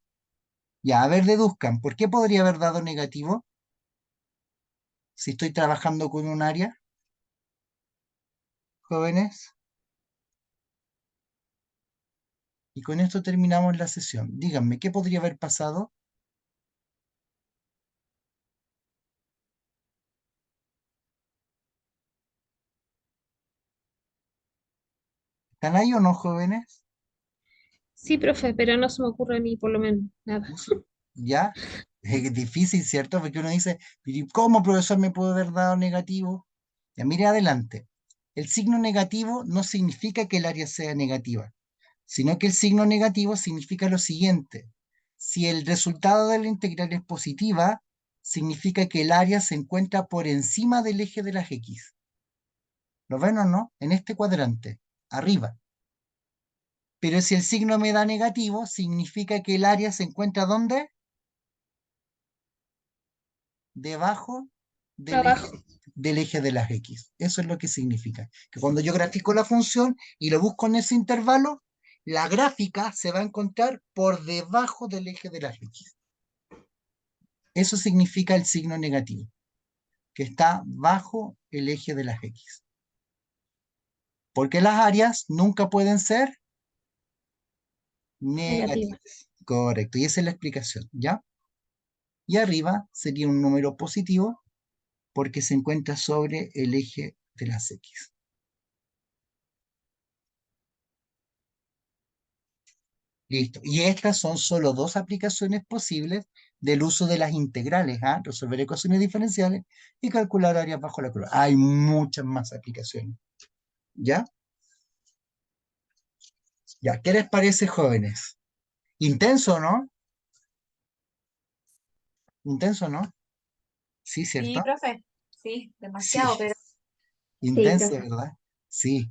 Ya, a ver, deduzcan, ¿por qué podría haber dado negativo si estoy trabajando con un área, jóvenes? Y con esto terminamos la sesión. Díganme, ¿qué podría haber pasado? ¿Están ahí o no, jóvenes? Sí, profe, pero no se me ocurre a mí por lo menos nada. ¿Ya? Es difícil, ¿cierto? Porque uno dice, "¿Y cómo, profesor, me puede haber dado negativo?" Ya, mire adelante. El signo negativo no significa que el área sea negativa, sino que el signo negativo significa lo siguiente. Si el resultado de la integral es positiva, significa que el área se encuentra por encima del eje de las X. ¿Lo ven o no? En este cuadrante, arriba. Pero si el signo me da negativo, significa que el área se encuentra ¿dónde? Debajo del Abajo. eje de las X. Eso es lo que significa. Que cuando yo grafico la función y lo busco en ese intervalo, la gráfica se va a encontrar por debajo del eje de las X. Eso significa el signo negativo, que está bajo el eje de las X. Porque las áreas nunca pueden ser Negativa. negativas. Correcto, y esa es la explicación, ¿ya? Y arriba sería un número positivo porque se encuentra sobre el eje de las X. Listo. Y estas son solo dos aplicaciones posibles del uso de las integrales, ¿ah? Resolver ecuaciones diferenciales y calcular áreas bajo la curva. Hay muchas más aplicaciones. ¿Ya? Ya, ¿qué les parece, jóvenes? Intenso, ¿no? Intenso, ¿no? Sí, Sí, ¿cierto? profe, sí, Sí, demasiado, pero Sí, intenso, profe. ¿verdad? Sí.